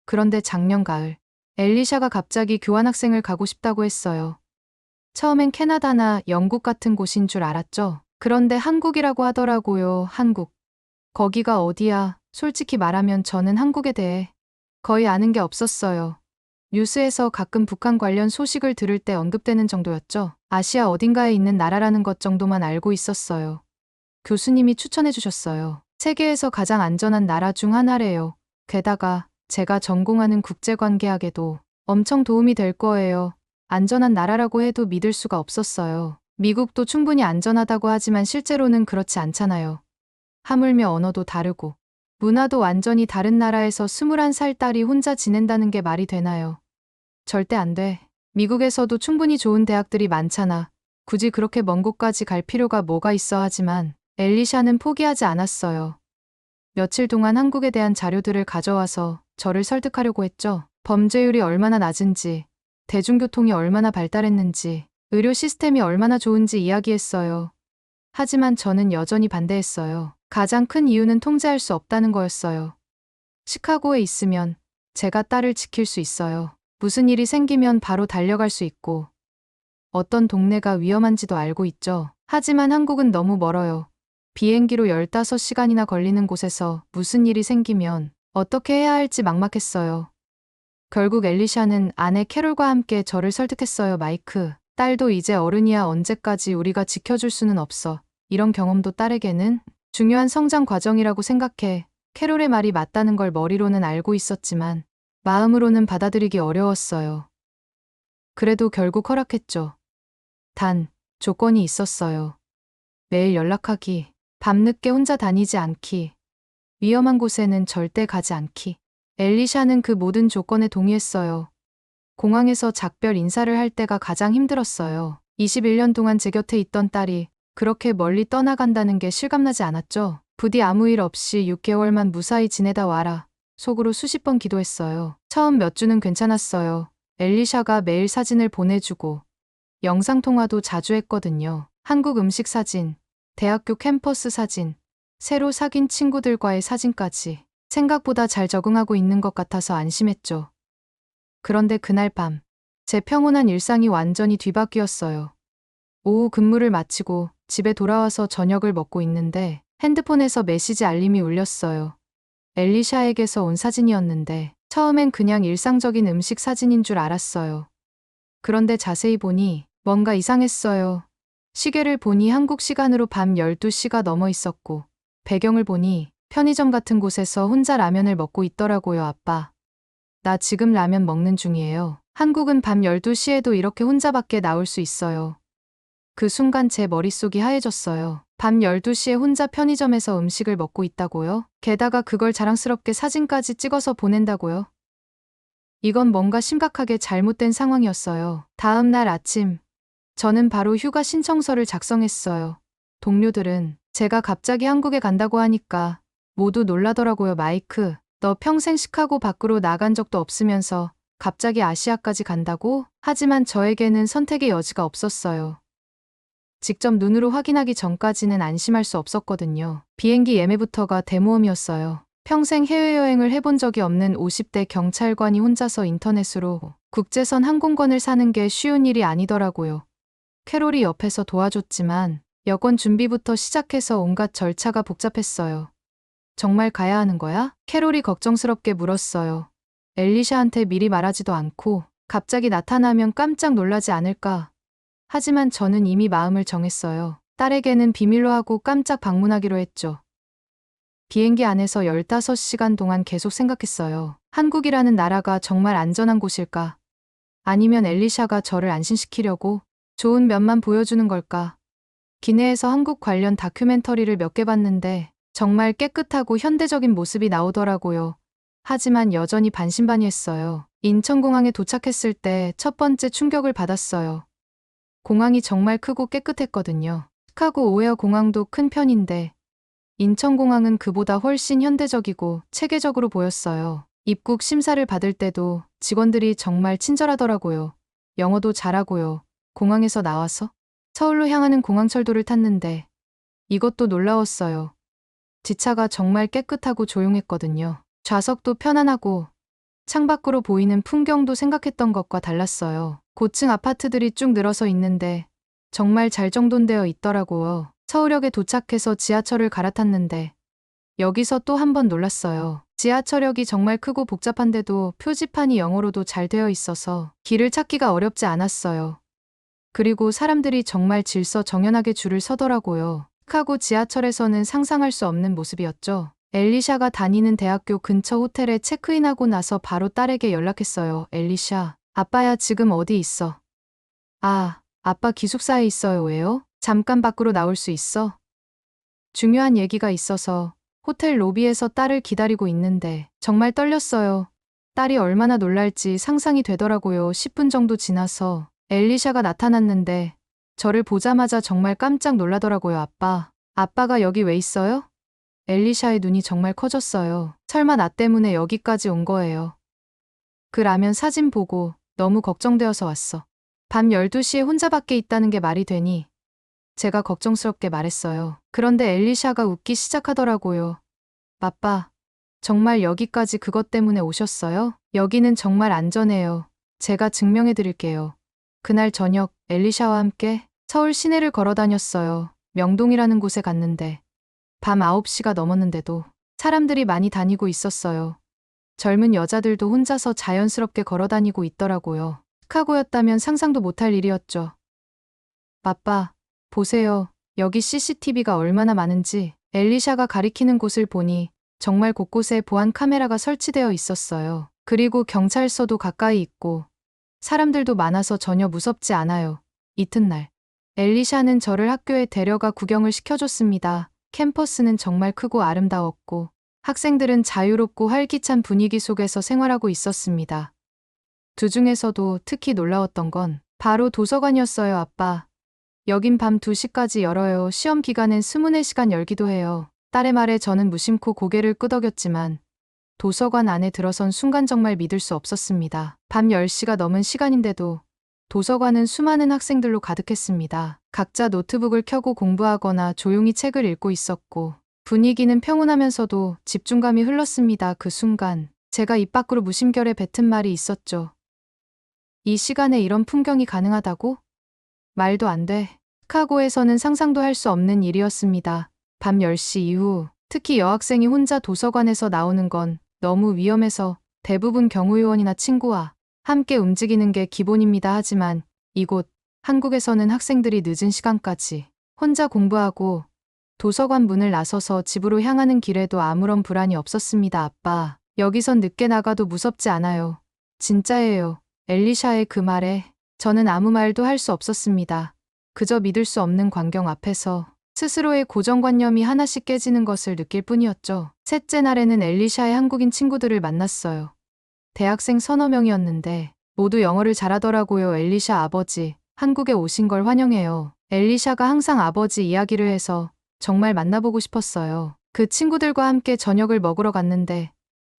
그런데 작년 가을, 엘리샤가 갑자기 교환학생을 가고 싶다고 했어요. 처음엔 캐나다나 영국 같은 곳인 줄 알았죠. 그런데 한국이라고 하더라고요. 한국. 거기가 어디야? 솔직히 말하면 저는 한국에 대해 거의 아는 게 없었어요. 뉴스에서 가끔 북한 관련 소식을 들을 때 언급되는 정도였죠. 아시아 어딘가에 있는 나라라는 것 정도만 알고 있었어요. 교수님이 추천해 주셨어요. 세계에서 가장 안전한 나라 중 하나래요. 게다가 제가 전공하는 국제관계학에도 엄청 도움이 될 거예요. 안전한 나라라고 해도 믿을 수가 없었어요. 미국도 충분히 안전하다고 하지만 실제로는 그렇지 않잖아요. 하물며 언어도 다르고 문화도 완전히 다른 나라에서 21살 딸이 혼자 지낸다는 게 말이 되나요? 절대 안 돼. 미국에서도 충분히 좋은 대학들이 많잖아. 굳이 그렇게 먼 곳까지 갈 필요가 뭐가 있어. 하지만 엘리샤는 포기하지 않았어요. 며칠 동안 한국에 대한 자료들을 가져와서 저를 설득하려고 했죠. 범죄율이 얼마나 낮은지, 대중교통이 얼마나 발달했는지, 의료 시스템이 얼마나 좋은지 이야기했어요. 하지만 저는 여전히 반대했어요. 가장 큰 이유는 통제할 수 없다는 거였어요. 시카고에 있으면 제가 딸을 지킬 수 있어요. 무슨 일이 생기면 바로 달려갈 수 있고, 어떤 동네가 위험한지도 알고 있죠. 하지만 한국은 너무 멀어요. 비행기로 15시간이나 걸리는 곳에서 무슨 일이 생기면 어떻게 해야 할지 막막했어요. 결국 엘리샤는 아내 캐롤과 함께 저를 설득했어요. 마이크, 딸도 이제 어른이야. 언제까지 우리가 지켜줄 수는 없어. 이런 경험도 딸에게는 중요한 성장 과정이라고 생각해. 캐롤의 말이 맞다는 걸 머리로는 알고 있었지만 마음으로는 받아들이기 어려웠어요. 그래도 결국 허락했죠. 단, 조건이 있었어요. 매일 연락하기, 밤늦게 혼자 다니지 않기, 위험한 곳에는 절대 가지 않기. 엘리샤는 그 모든 조건에 동의했어요. 공항에서 작별 인사를 할 때가 가장 힘들었어요. 21년 동안 제 곁에 있던 딸이 그렇게 멀리 떠나간다는 게 실감나지 않았죠. 부디 아무 일 없이 6개월만 무사히 지내다 와라. 속으로 수십 번 기도했어요. 처음 몇 주는 괜찮았어요. 엘리샤가 매일 사진을 보내주고 영상통화도 자주 했거든요. 한국 음식 사진, 대학교 캠퍼스 사진, 새로 사귄 친구들과의 사진까지. 생각보다 잘 적응하고 있는 것 같아서 안심했죠. 그런데 그날 밤, 제 평온한 일상이 완전히 뒤바뀌었어요. 오후 근무를 마치고 집에 돌아와서 저녁을 먹고 있는데 핸드폰에서 메시지 알림이 울렸어요. 엘리샤에게서 온 사진이었는데 처음엔 그냥 일상적인 음식 사진인 줄 알았어요. 그런데 자세히 보니 뭔가 이상했어요. 시계를 보니 한국 시간으로 밤 12시가 넘어 있었고 배경을 보니 편의점 같은 곳에서 혼자 라면을 먹고 있더라고요. 아빠, 나 지금 라면 먹는 중이에요. 한국은 밤 12시에도 이렇게 혼자밖에 나올 수 있어요. 그 순간 제 머릿속이 하얘졌어요. 밤 12시에 혼자 편의점에서 음식을 먹고 있다고요? 게다가 그걸 자랑스럽게 사진까지 찍어서 보낸다고요? 이건 뭔가 심각하게 잘못된 상황이었어요. 다음 날 아침, 저는 바로 휴가 신청서를 작성했어요. 동료들은 제가 갑자기 한국에 간다고 하니까 모두 놀라더라고요. 마이크, 너 평생 시카고 밖으로 나간 적도 없으면서 갑자기 아시아까지 간다고? 하지만 저에게는 선택의 여지가 없었어요. 직접 눈으로 확인하기 전까지는 안심할 수 없었거든요. 비행기 예매부터가 대모험이었어요. 평생 해외여행을 해본 적이 없는 50대 경찰관이 혼자서 인터넷으로 국제선 항공권을 사는 게 쉬운 일이 아니더라고요. 캐롤이 옆에서 도와줬지만 여권 준비부터 시작해서 온갖 절차가 복잡했어요. 정말 가야 하는 거야? 캐롤이 걱정스럽게 물었어요. 엘리샤한테 미리 말하지도 않고 갑자기 나타나면 깜짝 놀라지 않을까. 하지만 저는 이미 마음을 정했어요. 딸에게는 비밀로 하고 깜짝 방문하기로 했죠. 비행기 안에서 15시간 동안 계속 생각했어요. 한국이라는 나라가 정말 안전한 곳일까? 아니면 엘리샤가 저를 안심시키려고 좋은 면만 보여주는 걸까? 기내에서 한국 관련 다큐멘터리를 몇 개 봤는데 정말 깨끗하고 현대적인 모습이 나오더라고요. 하지만 여전히 반신반의했어요. 인천공항에 도착했을 때 첫 번째 충격을 받았어요. 공항이 정말 크고 깨끗했거든요. 시카고 오헤어 공항도 큰 편인데 인천공항은 그보다 훨씬 현대적이고 체계적으로 보였어요. 입국 심사를 받을 때도 직원들이 정말 친절하더라고요. 영어도 잘하고요. 공항에서 나와서 서울로 향하는 공항철도를 탔는데 이것도 놀라웠어요. 지차가 정말 깨끗하고 조용했거든요. 좌석도 편안하고 창밖으로 보이는 풍경도 생각했던 것과 달랐어요. 고층 아파트들이 쭉 늘어서 있는데 정말 잘 정돈되어 있더라고요. 서울역에 도착해서 지하철을 갈아탔는데 여기서 또 한 번 놀랐어요. 지하철역이 정말 크고 복잡한데도 표지판이 영어로도 잘 되어 있어서 길을 찾기가 어렵지 않았어요. 그리고 사람들이 정말 질서정연하게 줄을 서더라고요. 시카고 지하철에서는 상상할 수 없는 모습이었죠. 엘리샤가 다니는 대학교 근처 호텔에 체크인하고 나서 바로 딸에게 연락했어요. 엘리샤, 아빠야 지금 어디 있어? 아, 아빠 기숙사에 있어요. 왜요? 잠깐 밖으로 나올 수 있어? 중요한 얘기가 있어서 호텔 로비에서 딸을 기다리고 있는데 정말 떨렸어요. 딸이 얼마나 놀랄지 상상이 되더라고요. 10분 정도 지나서 엘리샤가 나타났는데 저를 보자마자 정말 깜짝 놀라더라고요. 아빠가 여기 왜 있어요? 엘리샤의 눈이 정말 커졌어요. 설마 나 때문에 여기까지 온 거예요. 그 라면 사진 보고 너무 걱정되어서 왔어. 밤 12시에 혼자 밖에 있다는 게 말이 되니 제가 걱정스럽게 말했어요. 그런데 엘리샤가 웃기 시작하더라고요. 아빠, 정말 여기까지 그것 때문에 오셨어요? 여기는 정말 안전해요. 제가 증명해 드릴게요. 그날 저녁 엘리샤와 함께 서울 시내를 걸어 다녔어요. 명동이라는 곳에 갔는데 밤 9시가 넘었는데도 사람들이 많이 다니고 있었어요. 젊은 여자들도 혼자서 자연스럽게 걸어 다니고 있더라고요. 시카고였다면 상상도 못할 일이었죠. 아빠, 보세요. 여기 CCTV가 얼마나 많은지. 엘리샤가 가리키는 곳을 보니 정말 곳곳에 보안 카메라가 설치되어 있었어요. 그리고 경찰서도 가까이 있고 사람들도 많아서 전혀 무섭지 않아요. 이튿날 엘리샤는 저를 학교에 데려가 구경을 시켜줬습니다. 캠퍼스는 정말 크고 아름다웠고 학생들은 자유롭고 활기찬 분위기 속에서 생활하고 있었습니다. 그 중에서도 특히 놀라웠던 건 바로 도서관이었어요. 아빠, 여긴 밤 2시까지 열어요. 시험 기간엔 24시간 열기도 해요. 딸의 말에 저는 무심코 고개를 끄덕였지만 도서관 안에 들어선 순간 정말 믿을 수 없었습니다. 밤 10시가 넘은 시간인데도 도서관은 수많은 학생들로 가득했습니다. 각자 노트북을 켜고 공부하거나 조용히 책을 읽고 있었고 분위기는 평온하면서도 집중감이 흘렀습니다. 그 순간 제가 입 밖으로 무심결에 뱉은 말이 있었죠. 이 시간에 이런 풍경이 가능하다고? 말도 안 돼. 시카고에서는 상상도 할 수 없는 일이었습니다. 밤 10시 이후 특히 여학생이 혼자 도서관에서 나오는 건 너무 위험해서 대부분 경호요원이나 친구와 함께 움직이는 게 기본입니다. 하지만 이곳 한국에서는 학생들이 늦은 시간까지 혼자 공부하고 도서관 문을 나서서 집으로 향하는 길에도 아무런 불안이 없었습니다. 아빠, 여기선 늦게 나가도 무섭지 않아요. 진짜예요. 엘리샤의 그 말에 저는 아무 말도 할 수 없었습니다. 그저 믿을 수 없는 광경 앞에서 스스로의 고정관념이 하나씩 깨지는 것을 느낄 뿐이었죠. 셋째 날에는 엘리샤의 한국인 친구들을 만났어요. 대학생 서너 명이었는데 모두 영어를 잘하더라고요. 엘리샤 아버지, 한국에 오신 걸 환영해요. 엘리샤가 항상 아버지 이야기를 해서 정말 만나보고 싶었어요. 그 친구들과 함께 저녁을 먹으러 갔는데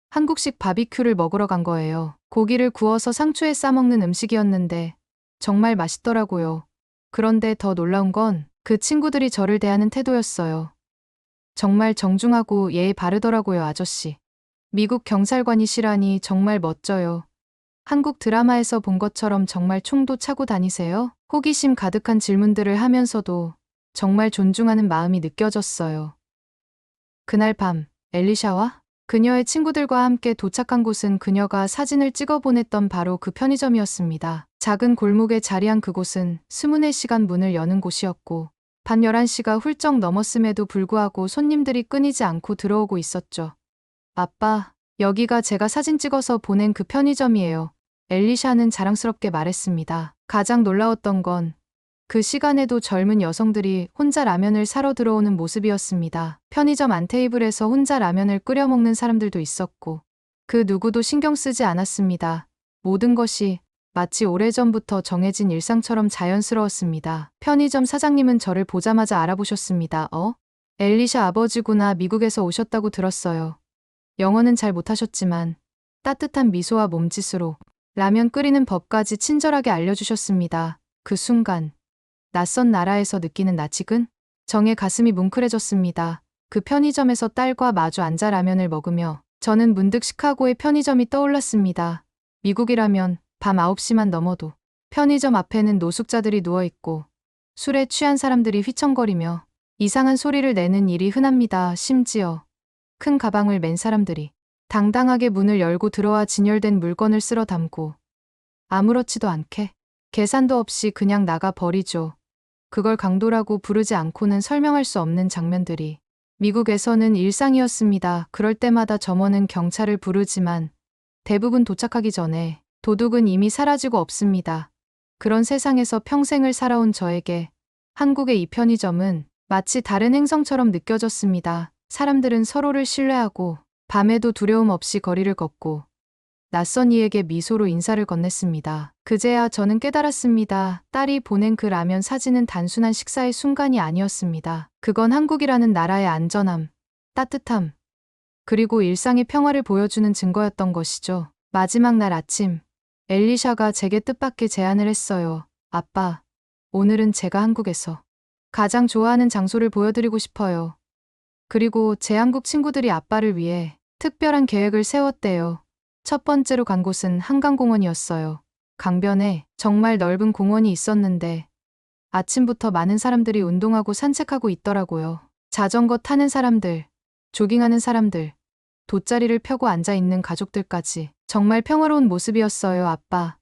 한국식 바비큐를 먹으러 간 거예요. 고기를 구워서 상추에 싸먹는 음식이었는데 정말 맛있더라고요. 그런데 더 놀라운 건 그 친구들이 저를 대하는 태도였어요. 정말 정중하고 예의 바르더라고요. 아저씨, 미국 경찰관이시라니 정말 멋져요. 한국 드라마에서 본 것처럼 정말 총도 차고 다니세요? 호기심 가득한 질문들을 하면서도 정말 존중하는 마음이 느껴졌어요. 그날 밤 엘리샤와 그녀의 친구들과 함께 도착한 곳은 그녀가 사진을 찍어 보냈던 바로 그 편의점이었습니다. 작은 골목에 자리한 그곳은 24시간 문을 여는 곳이었고 밤 11시가 훌쩍 넘었음에도 불구하고 손님들이 끊이지 않고 들어오고 있었죠. 아빠, 여기가 제가 사진 찍어서 보낸 그 편의점이에요. 엘리샤는 자랑스럽게 말했습니다. 가장 놀라웠던 건 그 시간에도 젊은 여성들이 혼자 라면을 사러 들어오는 모습이었습니다. 편의점 안 테이블에서 혼자 라면을 끓여 먹는 사람들도 있었고 그 누구도 신경 쓰지 않았습니다. 모든 것이 마치 오래전부터 정해진 일상처럼 자연스러웠습니다. 편의점 사장님은 저를 보자마자 알아보셨습니다. 엘리샤 아버지구나. 미국에서 오셨다고 들었어요. 영어는 잘 못하셨지만 따뜻한 미소와 몸짓으로 라면 끓이는 법까지 친절하게 알려주셨습니다. 그 순간 낯선 나라에서 느끼는 낯익은 정의 가슴이 뭉클해졌습니다. 그 편의점에서 딸과 마주 앉아 라면을 먹으며 저는 문득 시카고의 편의점이 떠올랐습니다. 미국이라면 밤 9시만 넘어도 편의점 앞에는 노숙자들이 누워있고 술에 취한 사람들이 휘청거리며 이상한 소리를 내는 일이 흔합니다. 심지어 큰 가방을 맨 사람들이 당당하게 문을 열고 들어와 진열된 물건을 쓸어 담고 아무렇지도 않게 계산도 없이 그냥 나가 버리죠. 그걸 강도라고 부르지 않고는 설명할 수 없는 장면들이 미국에서는 일상이었습니다. 그럴 때마다 점원은 경찰을 부르지만 대부분 도착하기 전에 도둑은 이미 사라지고 없습니다. 그런 세상에서 평생을 살아온 저에게 한국의 이 편의점은 마치 다른 행성처럼 느껴졌습니다. 사람들은 서로를 신뢰하고 밤에도 두려움 없이 거리를 걷고 낯선 이에게 미소로 인사를 건넸습니다. 그제야 저는 깨달았습니다. 딸이 보낸 그 라면 사진은 단순한 식사의 순간이 아니었습니다. 그건 한국이라는 나라의 안전함, 따뜻함, 그리고 일상의 평화를 보여주는 증거였던 것이죠. 마지막 날 아침, 엘리샤가 제게 뜻밖의 제안을 했어요. 아빠, 오늘은 제가 한국에서 가장 좋아하는 장소를 보여드리고 싶어요. 그리고 제 한국 친구들이 아빠를 위해 특별한 계획을 세웠대요. 첫 번째로 간 곳은 한강공원이었어요. 강변에 정말 넓은 공원이 있었는데 아침부터 많은 사람들이 운동하고 산책하고 있더라고요. 자전거 타는 사람들, 조깅하는 사람들, 돗자리를 펴고 앉아있는 가족들까지 정말 평화로운 모습이었어요. 아빠,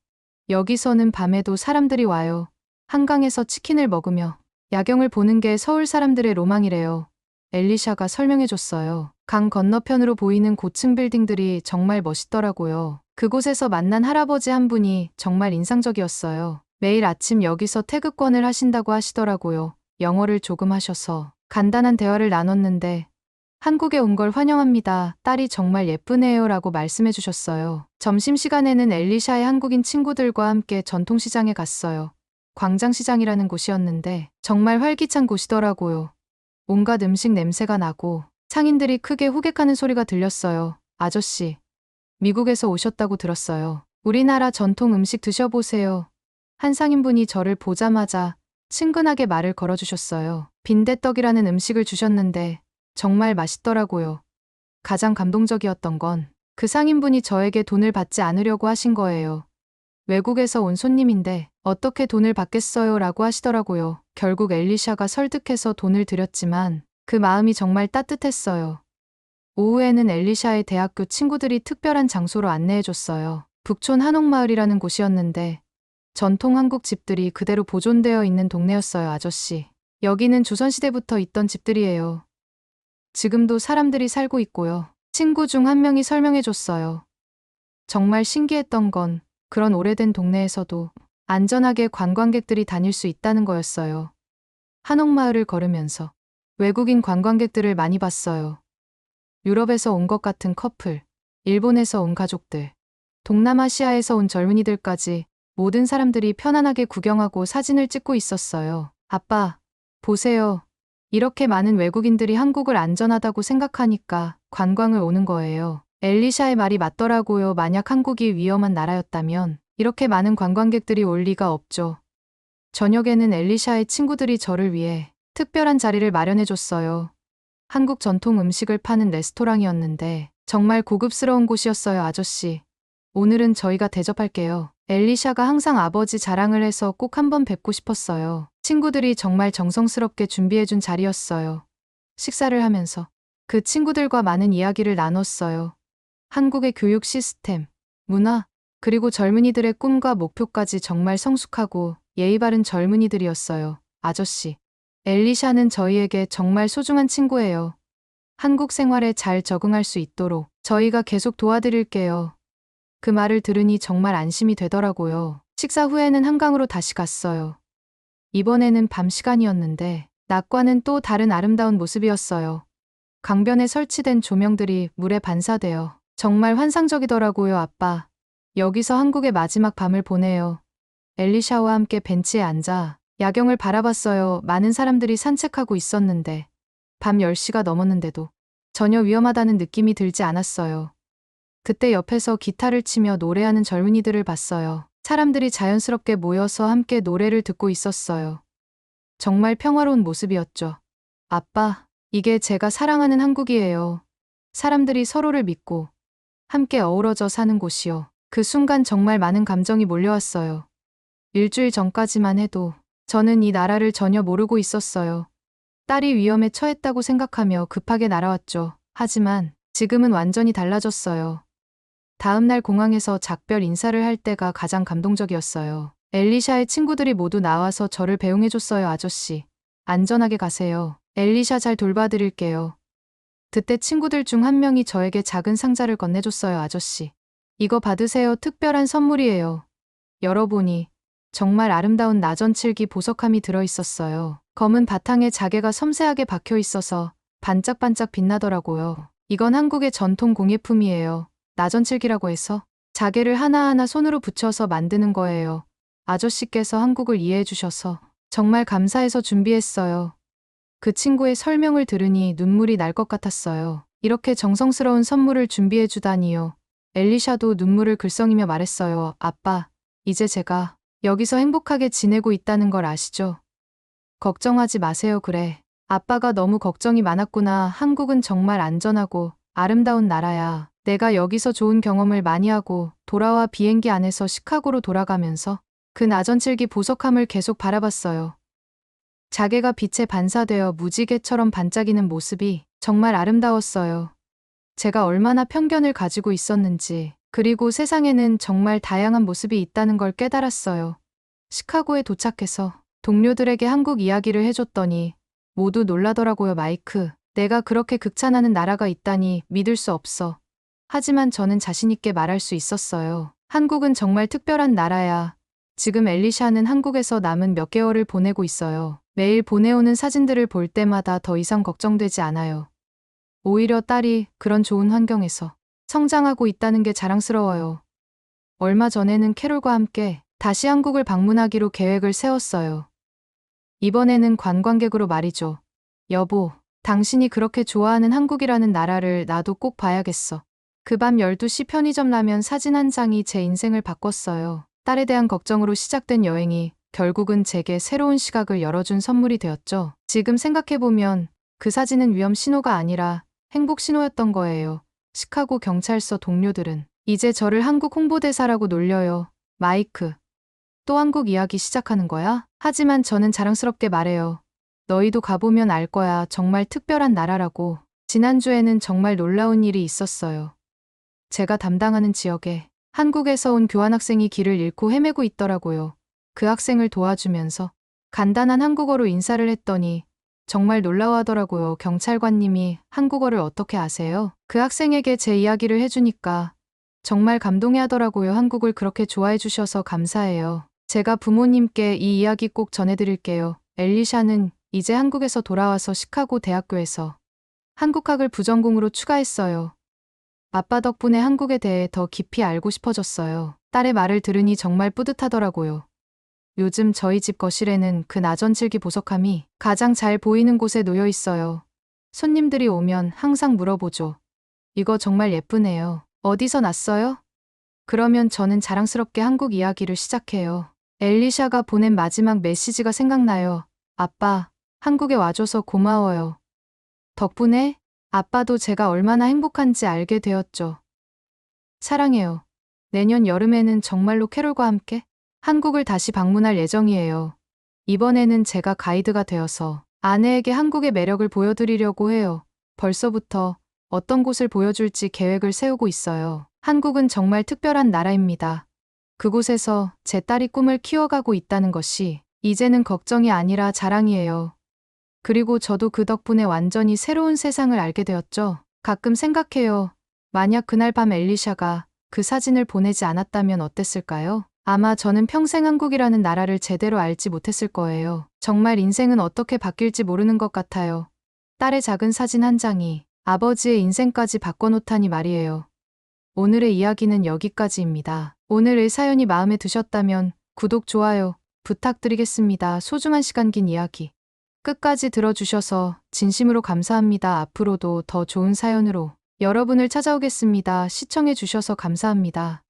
여기서는 밤에도 사람들이 와요. 한강에서 치킨을 먹으며 야경을 보는 게 서울 사람들의 로망이래요. 엘리샤가 설명해줬어요. 강 건너편으로 보이는 고층 빌딩들이 정말 멋있더라고요. 그곳에서 만난 할아버지 한 분이 정말 인상적이었어요. 매일 아침 여기서 태극권을 하신다고 하시더라고요. 영어를 조금 하셔서 간단한 대화를 나눴는데 한국에 온 걸 환영합니다. 딸이 정말 예쁘네요 라고 말씀해 주셨어요. 점심시간에는 엘리샤의 한국인 친구들과 함께 전통시장에 갔어요. 광장시장이라는 곳이었는데 정말 활기찬 곳이더라고요. 온갖 음식 냄새가 나고 상인들이 크게 호객하는 소리가 들렸어요. 아저씨, 미국에서 오셨다고 들었어요. 우리나라 전통 음식 드셔보세요. 한 상인분이 저를 보자마자 친근하게 말을 걸어주셨어요. 빈대떡이라는 음식을 주셨는데 정말 맛있더라고요. 가장 감동적이었던 건 그 상인분이 저에게 돈을 받지 않으려고 하신 거예요. 외국에서 온 손님인데 어떻게 돈을 받겠어요? 라고 하시더라고요. 결국 엘리샤가 설득해서 돈을 드렸지만 그 마음이 정말 따뜻했어요. 오후에는 엘리샤의 대학교 친구들이 특별한 장소로 안내해줬어요. 북촌 한옥마을이라는 곳이었는데 전통 한국 집들이 그대로 보존되어 있는 동네였어요. 아저씨, 여기는 조선시대부터 있던 집들이에요. 지금도 사람들이 살고 있고요. 친구 중 한 명이 설명해줬어요. 정말 신기했던 건 그런 오래된 동네에서도 안전하게 관광객들이 다닐 수 있다는 거였어요. 한옥마을을 걸으면서 외국인 관광객들을 많이 봤어요. 유럽에서 온 것 같은 커플, 일본에서 온 가족들, 동남아시아에서 온 젊은이들까지 모든 사람들이 편안하게 구경하고 사진을 찍고 있었어요. 아빠, 보세요. 이렇게 많은 외국인들이 한국을 안전하다고 생각하니까 관광을 오는 거예요. 엘리샤의 말이 맞더라고요. 만약 한국이 위험한 나라였다면 이렇게 많은 관광객들이 올 리가 없죠. 저녁에는 엘리샤의 친구들이 저를 위해 특별한 자리를 마련해줬어요. 한국 전통 음식을 파는 레스토랑이었는데 정말 고급스러운 곳이었어요. 아저씨, 오늘은 저희가 대접할게요. 엘리샤가 항상 아버지 자랑을 해서 꼭 한번 뵙고 싶었어요. 친구들이 정말 정성스럽게 준비해준 자리였어요. 식사를 하면서 그 친구들과 많은 이야기를 나눴어요. 한국의 교육 시스템, 문화, 그리고 젊은이들의 꿈과 목표까지 정말 성숙하고 예의 바른 젊은이들이었어요. 아저씨, 엘리샤는 저희에게 정말 소중한 친구예요. 한국 생활에 잘 적응할 수 있도록 저희가 계속 도와드릴게요. 그 말을 들으니 정말 안심이 되더라고요. 식사 후에는 한강으로 다시 갔어요. 이번에는 밤 시간이었는데 낮과는 또 다른 아름다운 모습이었어요. 강변에 설치된 조명들이 물에 반사되어 정말 환상적이더라고요, 아빠. 여기서 한국의 마지막 밤을 보내요. 엘리샤와 함께 벤치에 앉아 야경을 바라봤어요. 많은 사람들이 산책하고 있었는데 밤 10시가 넘었는데도 전혀 위험하다는 느낌이 들지 않았어요. 그때 옆에서 기타를 치며 노래하는 젊은이들을 봤어요. 사람들이 자연스럽게 모여서 함께 노래를 듣고 있었어요. 정말 평화로운 모습이었죠. 아빠, 이게 제가 사랑하는 한국이에요. 사람들이 서로를 믿고 함께 어우러져 사는 곳이요. 그 순간 정말 많은 감정이 몰려왔어요. 일주일 전까지만 해도 저는 이 나라를 전혀 모르고 있었어요. 딸이 위험에 처했다고 생각하며 급하게 날아왔죠. 하지만 지금은 완전히 달라졌어요. 다음 날 공항에서 작별 인사를 할 때가 가장 감동적이었어요. 엘리샤의 친구들이 모두 나와서 저를 배웅해줬어요. 아저씨, 안전하게 가세요. 엘리샤 잘 돌봐드릴게요. 그때 친구들 중 한 명이 저에게 작은 상자를 건네줬어요. 아저씨, 이거 받으세요. 특별한 선물이에요. 열어보니 정말 아름다운 나전칠기 보석함이 들어있었어요. 검은 바탕에 자개가 섬세하게 박혀 있어서 반짝반짝 빛나더라고요. 이건 한국의 전통 공예품이에요. 나전칠기라고 해서 자개를 하나하나 손으로 붙여서 만드는 거예요. 아저씨께서 한국을 이해해 주셔서 정말 감사해서 준비했어요. 그 친구의 설명을 들으니 눈물이 날 것 같았어요. 이렇게 정성스러운 선물을 준비해 주다니요. 엘리샤도 눈물을 글썽이며 말했어요. 아빠, 이제 제가 여기서 행복하게 지내고 있다는 걸 아시죠? 걱정하지 마세요. 그래. 아빠가 너무 걱정이 많았구나. 한국은 정말 안전하고 아름다운 나라야. 내가 여기서 좋은 경험을 많이 하고 돌아와 비행기 안에서 시카고로 돌아가면서 그 나전칠기 보석함을 계속 바라봤어요. 자개가 빛에 반사되어 무지개처럼 반짝이는 모습이 정말 아름다웠어요. 제가 얼마나 편견을 가지고 있었는지, 그리고 세상에는 정말 다양한 모습이 있다는 걸 깨달았어요. 시카고에 도착해서 동료들에게 한국 이야기를 해줬더니 모두 놀라더라고요. 마이크, 내가 그렇게 극찬하는 나라가 있다니 믿을 수 없어. 하지만 저는 자신있게 말할 수 있었어요. 한국은 정말 특별한 나라야. 지금 엘리샤는 한국에서 남은 몇 개월을 보내고 있어요. 매일 보내오는 사진들을 볼 때마다 더 이상 걱정되지 않아요. 오히려 딸이 그런 좋은 환경에서 성장하고 있다는 게 자랑스러워요. 얼마 전에는 캐롤과 함께 다시 한국을 방문하기로 계획을 세웠어요. 이번에는 관광객으로 말이죠. 여보, 당신이 그렇게 좋아하는 한국이라는 나라를 나도 꼭 봐야겠어. 그 밤 12시 편의점 라면 사진 한 장이 제 인생을 바꿨어요. 딸에 대한 걱정으로 시작된 여행이 결국은 제게 새로운 시각을 열어준 선물이 되었죠. 지금 생각해보면 그 사진은 위험 신호가 아니라 행복 신호였던 거예요. 시카고 경찰서 동료들은 이제 저를 한국 홍보대사라고 놀려요. 마이크, 또 한국 이야기 시작하는 거야? 하지만 저는 자랑스럽게 말해요. 너희도 가보면 알 거야. 정말 특별한 나라라고. 지난주에는 정말 놀라운 일이 있었어요. 제가 담당하는 지역에 한국에서 온 교환학생이 길을 잃고 헤매고 있더라고요. 그 학생을 도와주면서 간단한 한국어로 인사를 했더니 정말 놀라워하더라고요. 경찰관님이 한국어를 어떻게 아세요? 그 학생에게 제 이야기를 해주니까 정말 감동해하더라고요. 한국을 그렇게 좋아해 주셔서 감사해요. 제가 부모님께 이 이야기 꼭 전해드릴게요. 엘리샤는 이제 한국에서 돌아와서 시카고 대학교에서 한국학을 부전공으로 추가했어요. 아빠 덕분에 한국에 대해 더 깊이 알고 싶어졌어요. 딸의 말을 들으니 정말 뿌듯하더라고요. 요즘 저희 집 거실에는 그 나전칠기 보석함이 가장 잘 보이는 곳에 놓여 있어요. 손님들이 오면 항상 물어보죠. 이거 정말 예쁘네요. 어디서 났어요? 그러면 저는 자랑스럽게 한국 이야기를 시작해요. 엘리샤가 보낸 마지막 메시지가 생각나요. 아빠, 한국에 와줘서 고마워요. 덕분에 아빠도 제가 얼마나 행복한지 알게 되었죠. 사랑해요. 내년 여름에는 정말로 캐롤과 함께 한국을 다시 방문할 예정이에요. 이번에는 제가 가이드가 되어서 아내에게 한국의 매력을 보여드리려고 해요. 벌써부터 어떤 곳을 보여줄지 계획을 세우고 있어요. 한국은 정말 특별한 나라입니다. 그곳에서 제 딸이 꿈을 키워가고 있다는 것이 이제는 걱정이 아니라 자랑이에요. 그리고 저도 그 덕분에 완전히 새로운 세상을 알게 되었죠. 가끔 생각해요. 만약 그날 밤 엘리샤가 그 사진을 보내지 않았다면 어땠을까요? 아마 저는 평생 한국이라는 나라를 제대로 알지 못했을 거예요. 정말 인생은 어떻게 바뀔지 모르는 것 같아요. 딸의 작은 사진 한 장이 아버지의 인생까지 바꿔놓다니 말이에요. 오늘의 이야기는 여기까지입니다. 오늘의 사연이 마음에 드셨다면 구독, 좋아요 부탁드리겠습니다. 소중한 시간 긴 이야기 끝까지 들어주셔서 진심으로 감사합니다. 앞으로도 더 좋은 사연으로 여러분을 찾아오겠습니다. 시청해주셔서 감사합니다.